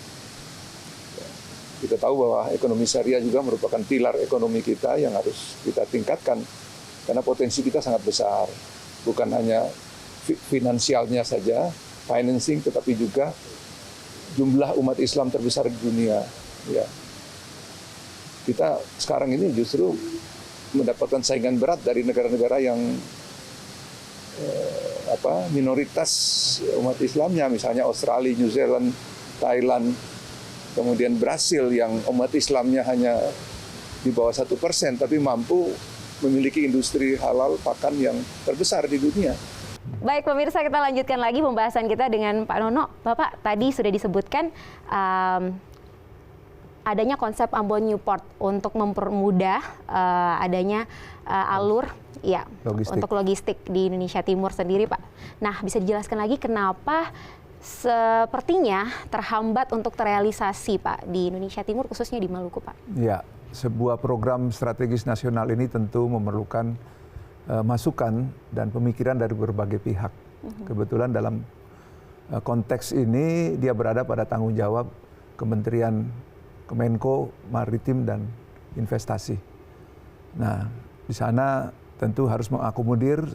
Kita tahu bahwa ekonomi syariah juga merupakan pilar ekonomi kita yang harus kita tingkatkan karena potensi kita sangat besar. Bukan hanya finansialnya saja, financing, tetapi juga jumlah umat Islam terbesar di dunia. Ya. Kita sekarang ini justru mendapatkan saingan berat dari negara-negara yang minoritas umat Islamnya, misalnya Australia, New Zealand, Thailand, kemudian Brasil yang umat Islamnya hanya di bawah 1%, tapi mampu memiliki industri halal pakan yang terbesar di dunia. Baik pemirsa, kita lanjutkan lagi pembahasan kita dengan Pak Nono. Bapak, tadi sudah disebutkan adanya konsep Ambon Newport untuk mempermudah adanya alur ya untuk logistik di Indonesia Timur sendiri, Pak. Nah, bisa dijelaskan lagi kenapa sepertinya terhambat untuk terrealisasi, Pak, di Indonesia Timur khususnya di Maluku, Pak? Ya, sebuah program strategis nasional ini tentu memerlukan masukan dan pemikiran dari berbagai pihak. Kebetulan dalam konteks ini dia berada pada tanggung jawab Kementerian Kemenko Maritim dan Investasi. Nah, di sana tentu harus mengakomodir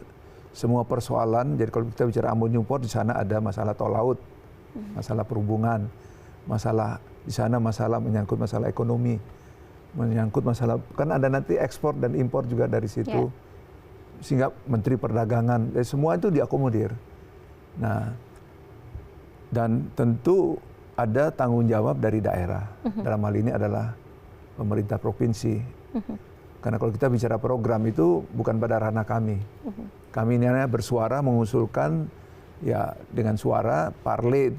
semua persoalan. Jadi kalau kita bicara Ambon Newport, di sana ada masalah tol laut, masalah perhubungan, masalah di sana masalah menyangkut masalah ekonomi, menyangkut masalah kan ada nanti ekspor dan impor juga dari situ. Sehingga Menteri Perdagangan, semua itu diakomodir. Nah, dan tentu ada tanggung jawab dari daerah. Dalam hal ini adalah pemerintah provinsi. Karena kalau kita bicara program itu bukan pada ranah kami. Kami ini hanya bersuara mengusulkan ya dengan suara. Parlemen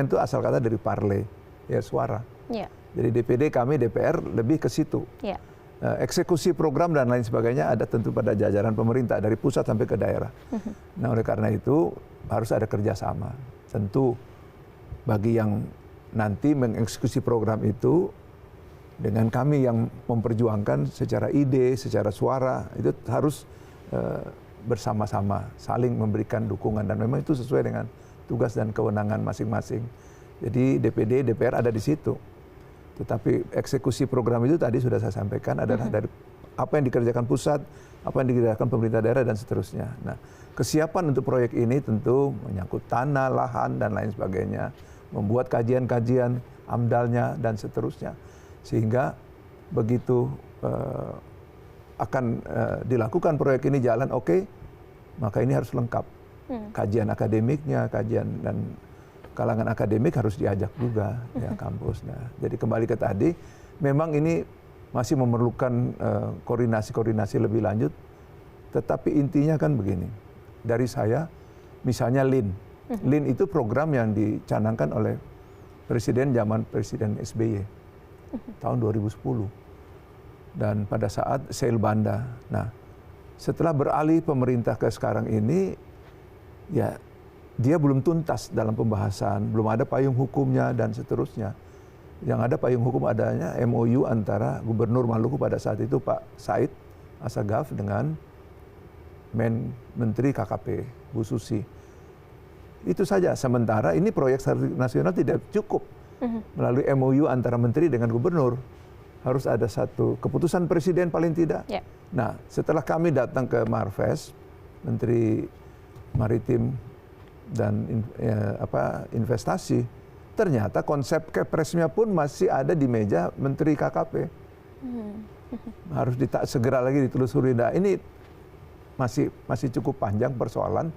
itu asal kata dari parle, ya suara. Jadi DPD kami DPR lebih ke situ. Eksekusi program dan lain sebagainya ada tentu pada jajaran pemerintah dari pusat sampai ke daerah. Nah, oleh karena itu harus ada kerjasama. Tentu bagi yang nanti mengeksekusi program itu dengan kami yang memperjuangkan secara ide, secara suara, itu harus bersama-sama saling memberikan dukungan dan memang itu sesuai dengan tugas dan kewenangan masing-masing. Jadi DPD, DPR ada di situ. Tetapi eksekusi program itu tadi sudah saya sampaikan adalah dari apa yang dikerjakan pusat, apa yang dikerjakan pemerintah daerah dan seterusnya. Nah, kesiapan untuk proyek ini tentu menyangkut tanah, lahan dan lain sebagainya, membuat kajian-kajian amdalnya dan seterusnya. Sehingga begitu akan dilakukan proyek ini jalan oke, maka ini harus lengkap. Kajian akademiknya, kajian dan kalangan akademik harus diajak juga ya kampus. Nah, jadi kembali ke tadi, memang ini masih memerlukan koordinasi-koordinasi lebih lanjut. Tetapi intinya kan begini, dari saya misalnya LIN. LIN itu program yang dicanangkan oleh Presiden zaman Presiden SBY tahun 2010. Dan pada saat Sail Banda. Nah, setelah beralih pemerintah ke sekarang ini, ya dia belum tuntas dalam pembahasan, belum ada payung hukumnya dan seterusnya. Yang ada payung hukum adanya MOU antara Gubernur Maluku pada saat itu Pak Said Assegaf dengan Menteri KKP Bu Susi. Itu saja. Sementara ini proyek nasional tidak cukup melalui MOU antara menteri dengan gubernur. Harus ada satu keputusan presiden paling tidak. Nah, setelah kami datang ke Marves, Menteri Maritim dan investasi, ternyata konsep kepresnya pun masih ada di meja Menteri KKP. Harus segera lagi ditelusuri. Nah, ini masih cukup panjang persoalan,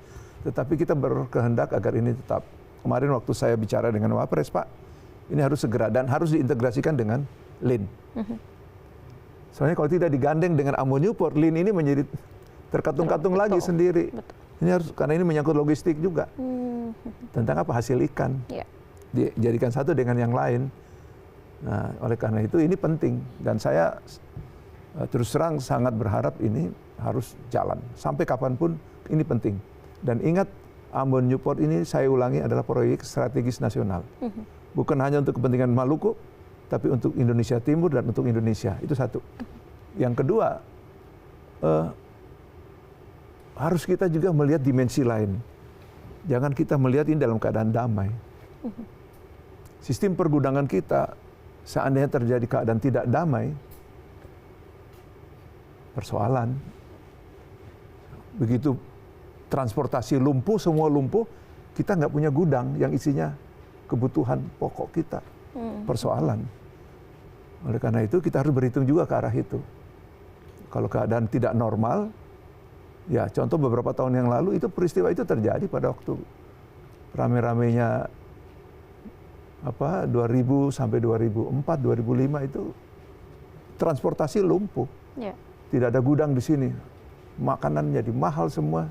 tetapi kita berkehendak agar ini tetap. Kemarin waktu saya bicara dengan Wapres, Pak, ini harus segera dan harus diintegrasikan dengan LIN. Soalnya kalau tidak digandeng dengan Ambon Newport, LIN ini menjadi terkatung-katung lagi sendiri. Ini harus, karena ini menyangkut logistik juga. Tentang apa? Hasil ikan. Dijadikan satu dengan yang lain. Nah, oleh karena itu ini penting. Dan saya terus terang sangat berharap ini harus jalan. Sampai kapanpun ini penting. Dan ingat, Ambon Newport ini saya ulangi adalah proyek strategis nasional. Bukan hanya untuk kepentingan Maluku, tapi untuk Indonesia Timur dan untuk Indonesia. Itu satu. Yang kedua, harus kita juga melihat dimensi lain. Jangan kita melihat ini dalam keadaan damai. Sistem pergudangan kita, seandainya terjadi keadaan tidak damai, persoalan. Begitu transportasi lumpuh, semua lumpuh, kita nggak punya gudang yang isinya kebutuhan pokok kita. Persoalan. Oleh karena itu kita harus berhitung juga ke arah itu. Kalau keadaan tidak normal, ya contoh beberapa tahun yang lalu itu peristiwa itu terjadi pada waktu rame-ramenya 2000 sampai 2004, 2005 itu transportasi lumpuh. Tidak ada gudang di sini. Makanan jadi mahal semua.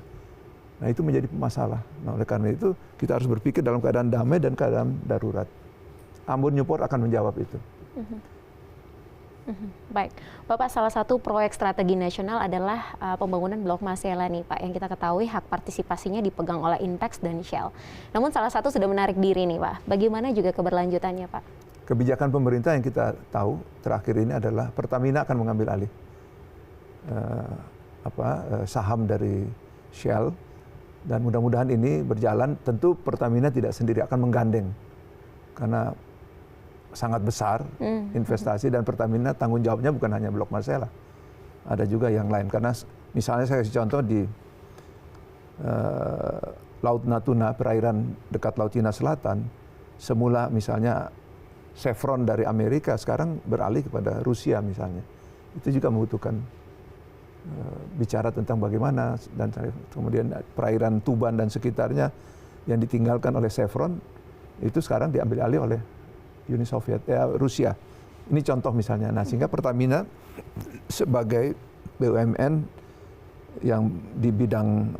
Nah, itu menjadi masalah. Nah, oleh karena itu kita harus berpikir dalam keadaan damai dan keadaan darurat. Ambon Newport akan menjawab itu. Baik, Bapak, salah satu proyek strategi nasional adalah pembangunan Blok Masela nih Pak, yang kita ketahui hak partisipasinya dipegang oleh Inpex dan Shell. Namun salah satu sudah menarik diri nih Pak, bagaimana juga keberlanjutannya Pak? Kebijakan pemerintah yang kita tahu terakhir ini adalah Pertamina akan mengambil alih saham dari Shell, dan mudah-mudahan ini berjalan. Tentu Pertamina tidak sendiri, akan menggandeng karena sangat besar investasi, dan Pertamina tanggung jawabnya bukan hanya Blok Masela, ada juga yang lain. Karena misalnya saya kasih contoh di Laut Natuna, perairan dekat Laut Cina Selatan, semula misalnya Chevron dari Amerika sekarang beralih kepada Rusia misalnya. Itu juga membutuhkan bicara tentang bagaimana, dan kemudian perairan Tuban dan sekitarnya yang ditinggalkan oleh Chevron itu sekarang diambil alih oleh Uni Soviet, Rusia. Ini contoh misalnya. Nah, sehingga Pertamina sebagai BUMN yang di bidang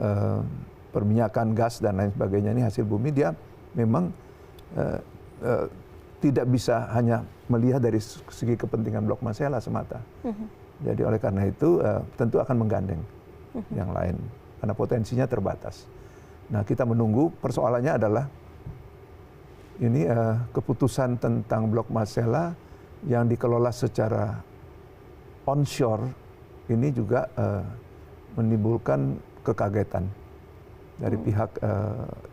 perminyakan, gas dan lain sebagainya, ini hasil bumi, dia memang tidak bisa hanya melihat dari segi kepentingan Blok Masela semata. Jadi oleh karena itu tentu akan menggandeng yang lain karena potensinya terbatas. Nah, kita menunggu. Persoalannya adalah ini keputusan tentang Blok Masela yang dikelola secara onshore ini juga menimbulkan kekagetan dari pihak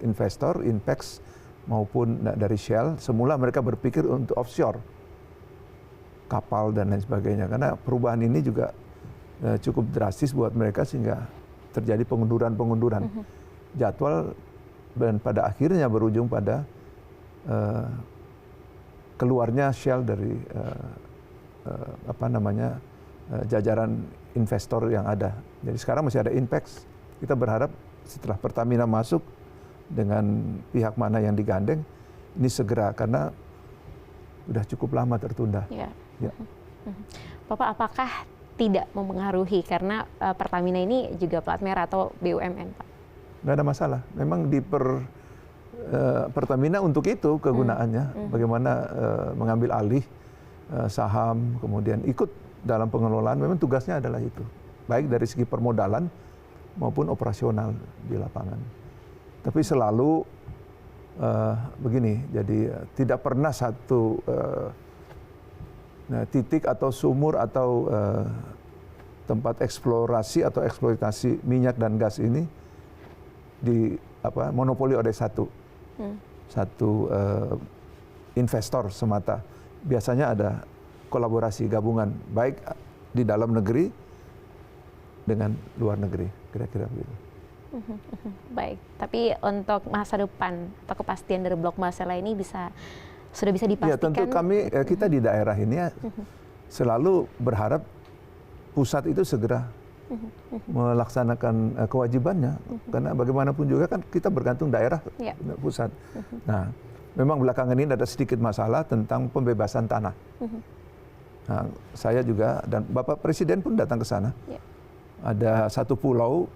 investor, Inpex maupun dari Shell. Semula mereka berpikir untuk offshore, kapal dan lain sebagainya, karena perubahan ini juga cukup drastis buat mereka sehingga terjadi pengunduran jadwal, dan pada akhirnya berujung pada keluarnya Shell dari jajaran investor yang ada. Jadi sekarang masih ada Inpex. Kita berharap setelah Pertamina masuk dengan pihak mana yang digandeng, ini segera, karena sudah cukup lama tertunda. Ya. Bapak, apakah tidak mempengaruhi karena Pertamina ini juga plat merah atau BUMN, Pak? Nggak ada masalah. Memang di Pertamina untuk itu kegunaannya, bagaimana mengambil alih saham, kemudian ikut dalam pengelolaan, memang tugasnya adalah itu. Baik dari segi permodalan maupun operasional di lapangan. Tapi selalu begini, jadi tidak pernah satu titik atau sumur atau tempat eksplorasi atau eksploitasi minyak dan gas ini monopoli oleh satu investor semata. Biasanya ada kolaborasi gabungan, baik di dalam negeri dengan luar negeri, kira-kira begitu. Baik, tapi untuk masa depan atau kepastian dari Blok Masela ini sudah bisa dipastikan? Ya, tentu kita di daerah ini selalu berharap pusat itu segera melaksanakan kewajibannya, karena bagaimanapun juga kan kita bergantung daerah pusat. Nah, memang belakangan ini ada sedikit masalah tentang pembebasan tanah. Nah, saya juga dan Bapak Presiden pun datang ke sana. Ada satu pulau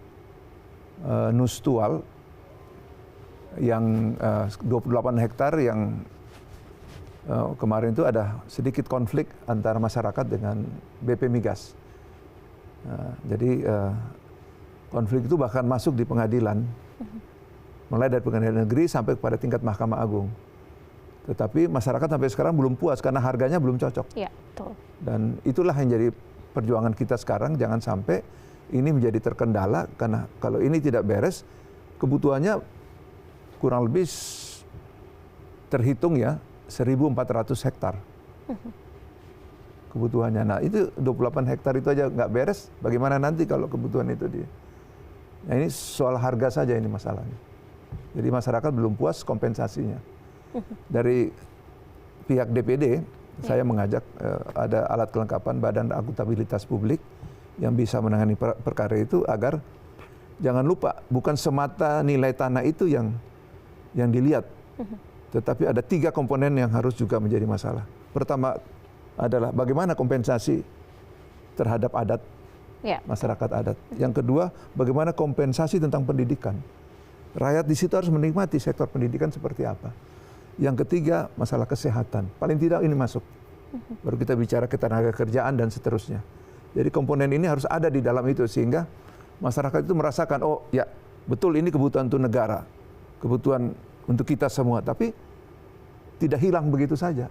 Nustual yang 28 hektar yang kemarin itu ada sedikit konflik antara masyarakat dengan BP Migas. Jadi konflik itu bahkan masuk di pengadilan, mulai dari pengadilan negeri sampai kepada tingkat Mahkamah Agung. Tetapi masyarakat sampai sekarang belum puas karena harganya belum cocok. Ya, betul. Dan itulah yang jadi perjuangan kita sekarang, jangan sampai ini menjadi terkendala, karena kalau ini tidak beres, kebutuhannya kurang lebih terhitung ya 1.400 hektar. Kebutuhannya. Nah, itu 28 hektar itu aja nggak beres, bagaimana nanti kalau kebutuhan itu Nah, ini soal harga saja ini masalahnya. Jadi masyarakat belum puas kompensasinya. Dari pihak DPD, saya mengajak ada alat kelengkapan Badan Akuntabilitas Publik yang bisa menangani perkara itu, agar jangan lupa bukan semata nilai tanah itu yang dilihat, tetapi ada 3 komponen yang harus juga menjadi masalah. Pertama adalah bagaimana kompensasi terhadap adat, masyarakat adat. Yang kedua, bagaimana kompensasi tentang pendidikan. Rakyat di situ harus menikmati sektor pendidikan seperti apa. Yang ketiga, masalah kesehatan. Paling tidak ini masuk. Baru kita bicara ketenaga kerjaan dan seterusnya. Jadi komponen ini harus ada di dalam itu sehingga masyarakat itu merasakan, oh ya betul ini kebutuhan untuk negara, kebutuhan untuk kita semua, tapi tidak hilang begitu saja.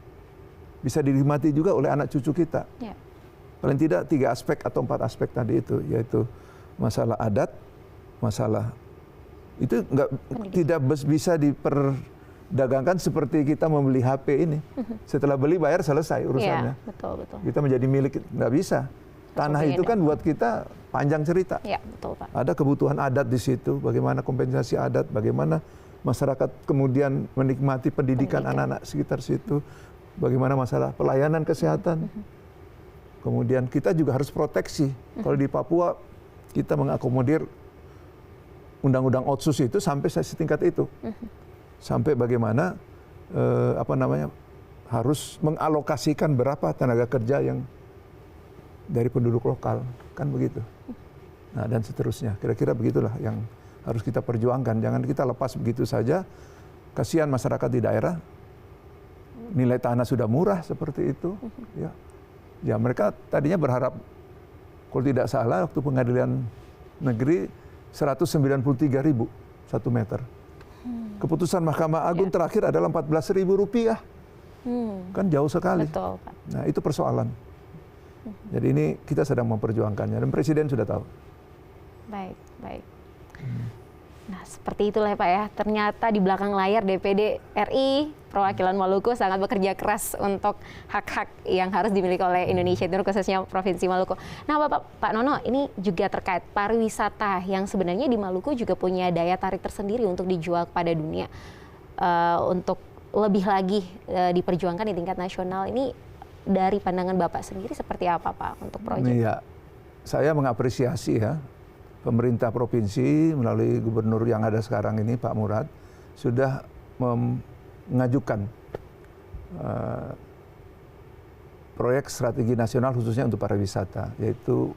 Bisa dinikmati juga oleh anak cucu kita. Ya. Paling tidak 3 aspek atau 4 aspek tadi itu, yaitu masalah adat, masalah itu tidak bisa diperdagangkan seperti kita membeli HP ini. Setelah beli bayar selesai urusannya. Ya, betul. Kita menjadi milik, nggak bisa. Tanah itu kan buat kita panjang cerita. Ya, betul, Pak. Ada kebutuhan adat di situ, bagaimana kompensasi adat, bagaimana masyarakat kemudian menikmati pendidikan anak-anak sekitar situ, bagaimana masalah pelayanan kesehatan. Kemudian kita juga harus proteksi. Kalau di Papua kita mengakomodir undang-undang Otsus itu sampai setingkat itu. Sampai bagaimana harus mengalokasikan berapa tenaga kerja yang dari penduduk lokal, kan begitu. Nah, dan seterusnya. Kira-kira begitulah yang harus kita perjuangkan. Jangan kita lepas begitu saja. Kasihan masyarakat di daerah. Nilai tanah sudah murah seperti itu. Ya, mereka tadinya berharap, kalau tidak salah, waktu pengadilan negeri 193.000 1 meter. Keputusan Mahkamah Agung terakhir adalah Rp14.000. Kan jauh sekali. Betul, Pak. Nah, itu persoalan. Jadi ini kita sedang memperjuangkannya dan Presiden sudah tahu. Baik. Nah, seperti itulah ya Pak ya. Ternyata di belakang layar DPD RI Perwakilan Maluku sangat bekerja keras untuk hak-hak yang harus dimiliki oleh Indonesia Timur, khususnya Provinsi Maluku. Nah, Pak Nono, ini juga terkait pariwisata yang sebenarnya di Maluku juga punya daya tarik tersendiri untuk dijual kepada dunia. Untuk lebih lagi diperjuangkan di tingkat nasional ini, dari pandangan Bapak sendiri seperti apa Pak untuk proyek? Iya, saya mengapresiasi ya. Pemerintah provinsi melalui gubernur yang ada sekarang ini, Pak Murad, sudah mengajukan proyek strategi nasional khususnya untuk pariwisata, yaitu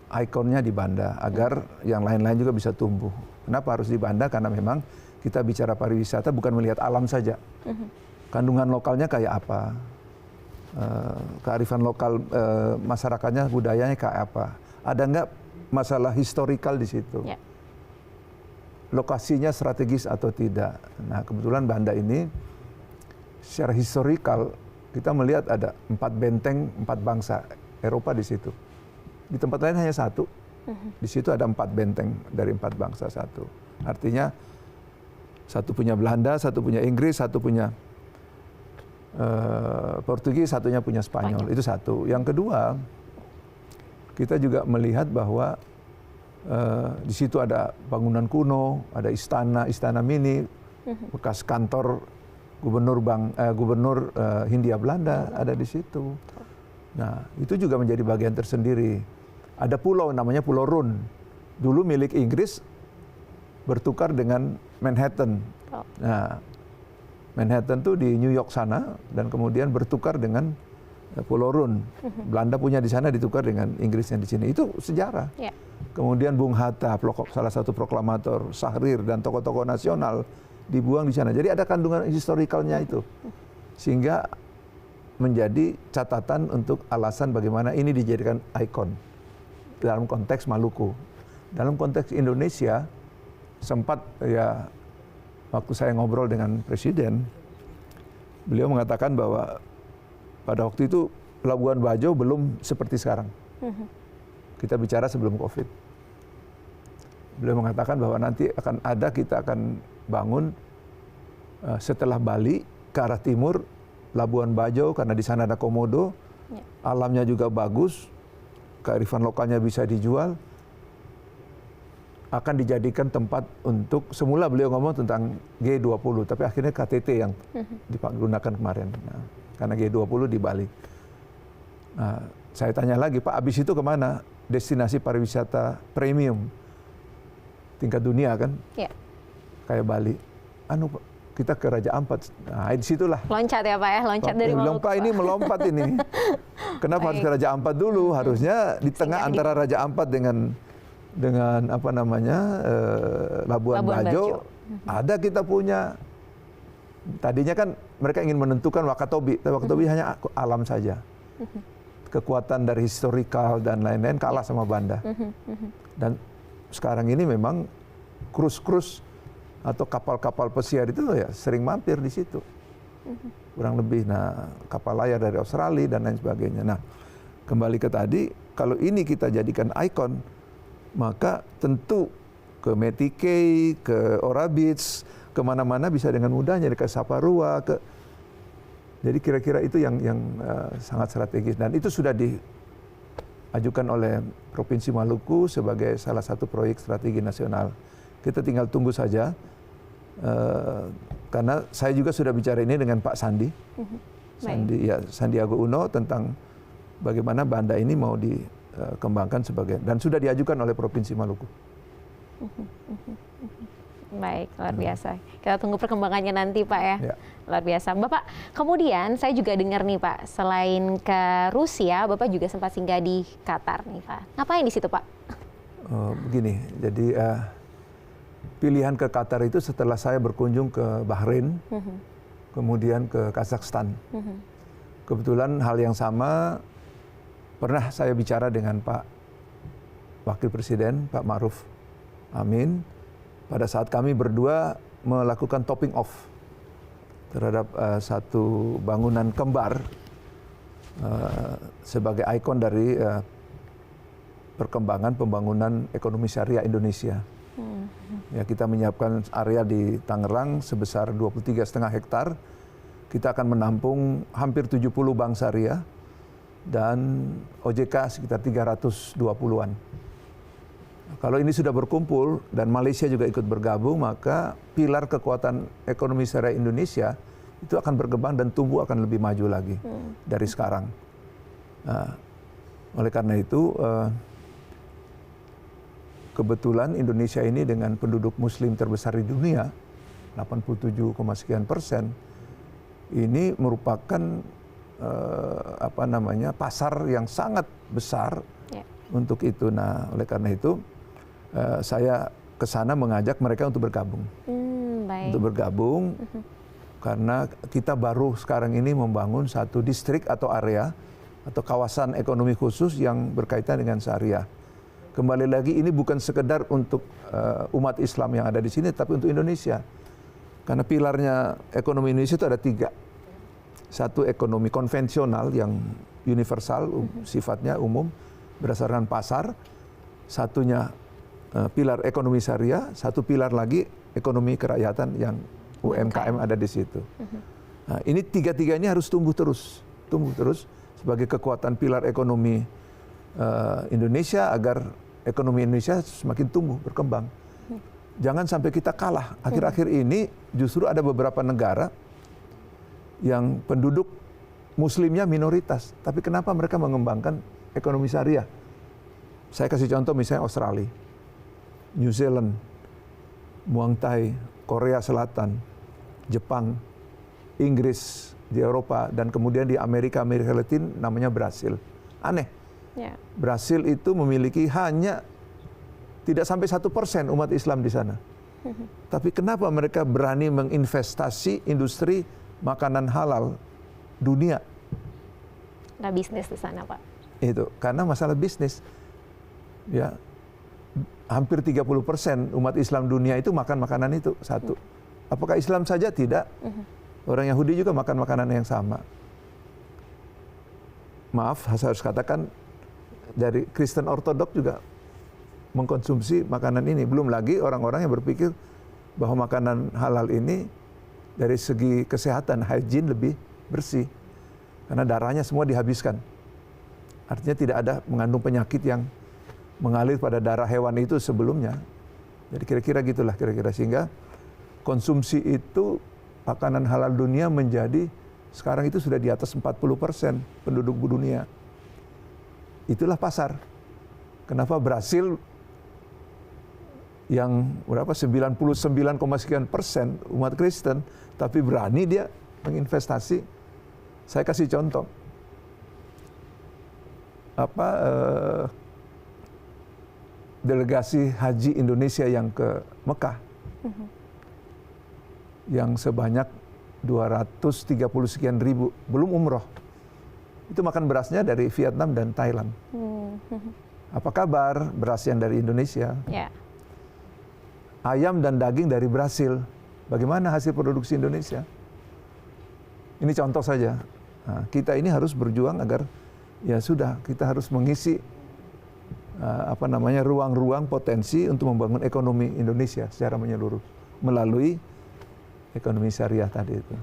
ikonnya di Banda, agar yang lain-lain juga bisa tumbuh. Kenapa harus di Banda? Karena memang kita bicara pariwisata bukan melihat alam saja. Kandungan lokalnya kayak apa, kearifan lokal masyarakatnya, budayanya kayak apa, ada nggak masalah historikal di situ. Ya. Lokasinya strategis atau tidak. Nah, kebetulan Banda ini secara historikal kita melihat ada 4 benteng 4 bangsa Eropa di situ. Di tempat lain hanya 1. Di situ ada 4 benteng dari 4 bangsa 1. Artinya 1 punya Belanda, 1 punya Inggris, 1 punya Portugis, 1-nya punya Spanyol. Itu 1. Yang kedua, kita juga melihat bahwa di situ ada bangunan kuno, ada istana mini, bekas kantor gubernur Hindia Belanda ada di situ. Nah, itu juga menjadi bagian tersendiri. Ada pulau namanya Pulau Run. Dulu milik Inggris, bertukar dengan Manhattan. Nah, Manhattan tuh di New York sana, dan kemudian bertukar dengan Pulau Run. Belanda punya di sana, ditukar dengan Inggris yang di sini. Itu sejarah. Yeah. Kemudian Bung Hatta, salah satu proklamator, Syahrir, dan tokoh-tokoh nasional dibuang di sana. Jadi ada kandungan historikalnya itu. Sehingga menjadi catatan untuk alasan bagaimana ini dijadikan ikon dalam konteks Maluku. Dalam konteks Indonesia, sempat ya waktu saya ngobrol dengan Presiden, beliau mengatakan bahwa pada waktu itu Labuan Bajo belum seperti sekarang. Kita bicara sebelum COVID. Beliau mengatakan bahwa nanti kita akan bangun setelah Bali ke arah timur, Labuan Bajo, karena di sana ada komodo, alamnya juga bagus, kearifan lokalnya bisa dijual, akan dijadikan tempat untuk, semula beliau ngomong tentang G20, tapi akhirnya KTT yang digunakan kemarin. Nah, karena G20 di Bali. Nah, saya tanya lagi, Pak, abis itu kemana? Destinasi pariwisata premium tingkat dunia kan? Ya. Kayak Bali. Kita ke Raja Ampat. Nah, disitulah. Loncat ya Pak ya, loncat dari Maluku. Pak, ini melompat ini. Kenapa harus ke Raja Ampat dulu? Harusnya di tengah antara Raja Ampat dengan Labuan Bajo. Ada kita punya Tadinya kan mereka ingin menentukan Wakatobi, tapi Wakatobi hanya alam saja. Kekuatan dari historikal dan lain-lain kalah sama Banda. Dan sekarang ini memang krus-krus atau kapal-kapal pesiar itu ya sering mampir di situ. Kurang lebih, nah kapal layar dari Australia dan lain sebagainya. Nah, kembali ke tadi, kalau ini kita jadikan ikon, maka tentu ke Metikei, ke Ora Beach, kemana-mana bisa dengan mudahnya, ke Saparua, jadi kira-kira itu yang sangat strategis, dan itu sudah diajukan oleh Provinsi Maluku sebagai salah satu proyek strategi nasional. Kita tinggal tunggu saja, karena saya juga sudah bicara ini dengan Pak Sandi, Sandiaga Uno, tentang bagaimana Banda ini mau dikembangkan sebagai, dan sudah diajukan oleh Provinsi Maluku. Baik, luar biasa. Kita tunggu perkembangannya nanti Pak ya. Luar biasa. Bapak, kemudian saya juga dengar nih Pak, selain ke Rusia, Bapak juga sempat singgah di Qatar nih Pak. Ngapain di situ Pak? Begini, jadi pilihan ke Qatar itu setelah saya berkunjung ke Bahrain, kemudian ke Kazakhstan. Kebetulan hal yang sama pernah saya bicara dengan Pak Wakil Presiden, Pak Ma'ruf Amin, pada saat kami berdua melakukan topping off terhadap satu bangunan kembar sebagai ikon dari perkembangan pembangunan ekonomi syariah Indonesia. Ya, kita menyiapkan area di Tangerang sebesar 23,5 hektar. Kita akan menampung hampir 70 bank syariah dan OJK sekitar 320-an. Kalau ini sudah berkumpul dan Malaysia juga ikut bergabung, maka pilar kekuatan ekonomi syariah Indonesia itu akan berkembang dan tumbuh akan lebih maju lagi dari sekarang. Nah, oleh karena itu, kebetulan Indonesia ini dengan penduduk Muslim terbesar di dunia, 87, sekian %, ini merupakan pasar yang sangat besar untuk itu. Nah, oleh karena itu, saya ke sana mengajak mereka untuk bergabung. Untuk bergabung, karena kita baru sekarang ini membangun satu distrik atau area atau kawasan ekonomi khusus yang berkaitan dengan syariah. Kembali lagi, ini bukan sekedar untuk umat Islam yang ada di sini, tapi untuk Indonesia. Karena pilarnya ekonomi Indonesia itu ada 3. Satu, ekonomi konvensional yang universal, sifatnya umum, berdasarkan pasar. Satunya pilar ekonomi syariah, satu pilar lagi ekonomi kerakyatan yang UMKM ada di situ. Nah, ini 3-tiganya harus tumbuh terus sebagai kekuatan pilar ekonomi Indonesia, agar ekonomi Indonesia semakin tumbuh, berkembang. Jangan sampai kita kalah. Akhir-akhir ini justru ada beberapa negara yang penduduk Muslimnya minoritas, tapi kenapa mereka mengembangkan ekonomi syariah? Saya kasih contoh misalnya Australia, New Zealand, Muang Thai, Korea Selatan, Jepang, Inggris di Eropa, dan kemudian di Amerika Latin namanya Brasil. Aneh. Brasil itu memiliki hanya tidak sampai 1% umat Islam di sana. Tapi kenapa mereka berani menginvestasi industri makanan halal dunia? Nggak bisnis di sana Pak. Itu karena masalah bisnis. Ya, hampir 30% umat Islam dunia itu makan makanan itu satu. Apakah Islam saja? Tidak. Orang Yahudi juga makan makanan yang sama. Maaf, saya harus katakan, dari Kristen Ortodok juga mengkonsumsi makanan ini. Belum lagi orang-orang yang berpikir bahwa makanan halal ini dari segi kesehatan, hygiene lebih bersih. Karena darahnya semua dihabiskan. Artinya tidak ada mengandung penyakit yang mengalir pada darah hewan itu sebelumnya. Jadi kira-kira gitulah, sehingga konsumsi itu makanan halal dunia menjadi sekarang itu sudah di atas 40% penduduk dunia. Itulah pasar. Kenapa Brasil yang 99, sekian persen umat Kristen, tapi berani dia menginvestasi. Saya kasih contoh. Delegasi haji Indonesia yang ke Mekah, yang sebanyak 230 sekian ribu, belum umroh. Itu makan berasnya dari Vietnam dan Thailand. Apa kabar beras yang dari Indonesia? Yeah. Ayam dan daging dari Brasil. Bagaimana hasil produksi Indonesia? Ini contoh saja. Nah, kita ini harus berjuang agar ya sudah, kita harus mengisi ruang-ruang potensi untuk membangun ekonomi Indonesia secara menyeluruh melalui ekonomi syariah tadi itu.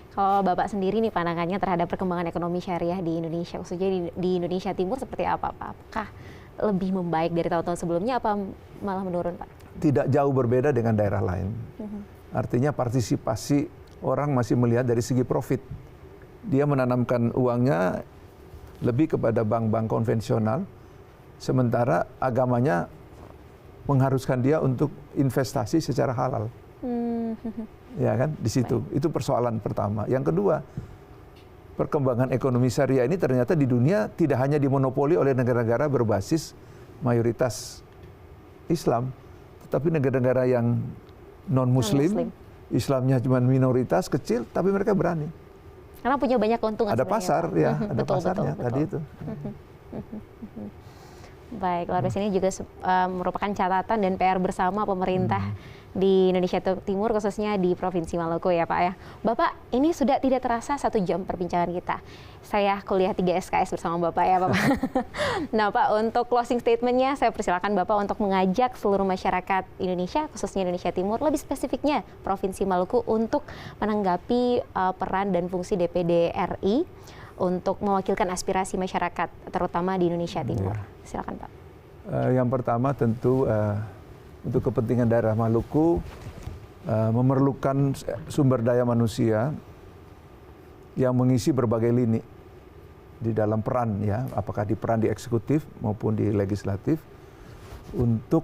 Kalau Bapak sendiri nih pandangannya terhadap perkembangan ekonomi syariah di Indonesia, khususnya di Indonesia Timur seperti apa, Pak? Apakah lebih membaik dari tahun-tahun sebelumnya apa malah menurun, Pak? Tidak jauh berbeda dengan daerah lain. Artinya partisipasi orang masih melihat dari segi profit. Dia menanamkan uangnya lebih kepada bank-bank konvensional, sementara agamanya mengharuskan dia untuk investasi secara halal. Ya kan, di situ. Itu persoalan pertama. Yang kedua, perkembangan ekonomi syariah ini ternyata di dunia tidak hanya dimonopoli oleh negara-negara berbasis mayoritas Islam, tetapi negara-negara yang non-Muslim, Islamnya cuma minoritas kecil, tapi mereka berani. Karena punya banyak keuntungan. Ada pasar, ya, ada pasarnya tadi itu. Baik, luar biasa, ini juga merupakan catatan dan PR bersama pemerintah di Indonesia Timur, khususnya di Provinsi Maluku ya Pak ya. Bapak, ini sudah tidak terasa 1 jam perbincangan kita. Saya kuliah 3 SKS bersama Bapak ya Bapak. Nah Pak, untuk closing statement-nya saya persilakan Bapak untuk mengajak seluruh masyarakat Indonesia, khususnya Indonesia Timur, lebih spesifiknya Provinsi Maluku untuk menanggapi peran dan fungsi DPD RI untuk mewakilkan aspirasi masyarakat, terutama di Indonesia Timur. Silakan Pak. Yang pertama tentu untuk kepentingan daerah Maluku memerlukan sumber daya manusia yang mengisi berbagai lini di dalam peran, ya, apakah di peran di eksekutif maupun di legislatif, untuk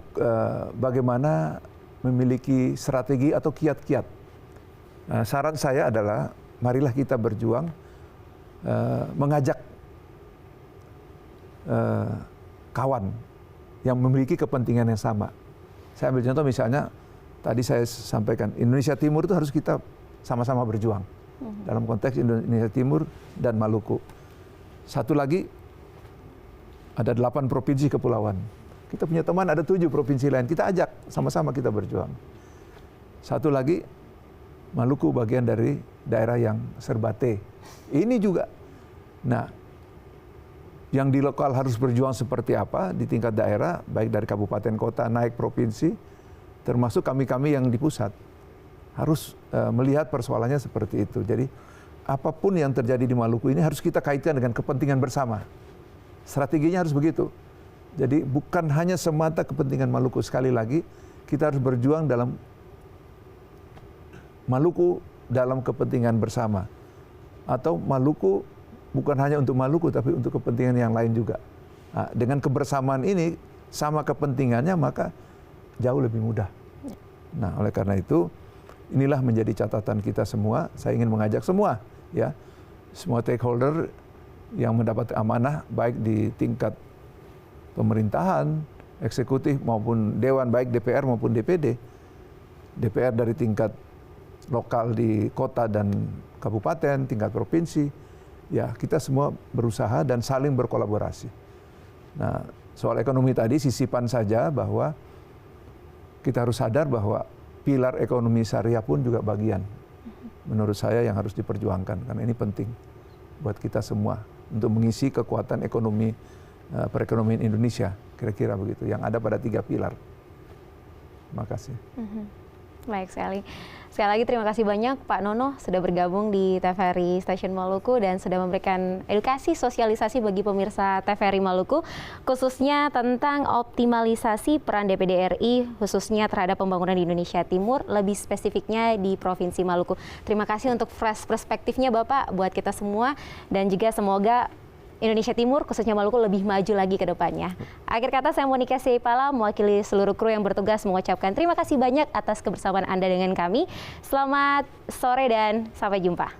bagaimana memiliki strategi atau kiat-kiat. Saran saya adalah marilah kita berjuang mengajak kawan yang memiliki kepentingan yang sama. Saya ambil contoh misalnya, tadi saya sampaikan, Indonesia Timur itu harus kita sama-sama berjuang. Dalam konteks Indonesia Timur dan Maluku. Satu lagi, ada 8 provinsi kepulauan. Kita punya teman ada 7 provinsi lain, kita ajak sama-sama kita berjuang. Satu lagi, Maluku bagian dari daerah yang serbate. Ini juga. Nah, yang di lokal harus berjuang seperti apa di tingkat daerah, baik dari kabupaten kota naik provinsi, termasuk kami-kami yang di pusat, harus melihat persoalannya seperti itu. Jadi apapun yang terjadi di Maluku ini harus kita kaitkan dengan kepentingan bersama. Strateginya harus begitu. Jadi bukan hanya semata kepentingan Maluku. Sekali lagi, kita harus berjuang dalam Maluku dalam kepentingan bersama. Atau Maluku bukan hanya untuk Maluku, tapi untuk kepentingan yang lain juga. Nah, dengan kebersamaan ini, sama kepentingannya, maka jauh lebih mudah. Nah, oleh karena itu, inilah menjadi catatan kita semua. Saya ingin mengajak semua, ya, semua stakeholder yang mendapat amanah, baik di tingkat pemerintahan, eksekutif maupun dewan, baik DPR maupun DPD. DPR dari tingkat lokal di kota dan kabupaten, tingkat provinsi. Ya, kita semua berusaha dan saling berkolaborasi. Nah, soal ekonomi tadi sisipan saja bahwa kita harus sadar bahwa pilar ekonomi syariah pun juga bagian, menurut saya, yang harus diperjuangkan, karena ini penting buat kita semua untuk mengisi kekuatan ekonomi perekonomian Indonesia, kira-kira begitu, yang ada pada 3 pilar. Terima kasih. Baik sekali. Sekali lagi terima kasih banyak Pak Nono sudah bergabung di TVRI Stasiun Maluku dan sudah memberikan edukasi sosialisasi bagi pemirsa TVRI Maluku, khususnya tentang optimalisasi peran DPD RI khususnya terhadap pembangunan di Indonesia Timur, lebih spesifiknya di Provinsi Maluku. Terima kasih untuk fresh perspektifnya Bapak buat kita semua, dan juga semoga Indonesia Timur, khususnya Maluku, lebih maju lagi ke depannya. Akhir kata, saya Monika Seipala, mewakili seluruh kru yang bertugas, mengucapkan terima kasih banyak atas kebersamaan Anda dengan kami. Selamat sore dan sampai jumpa.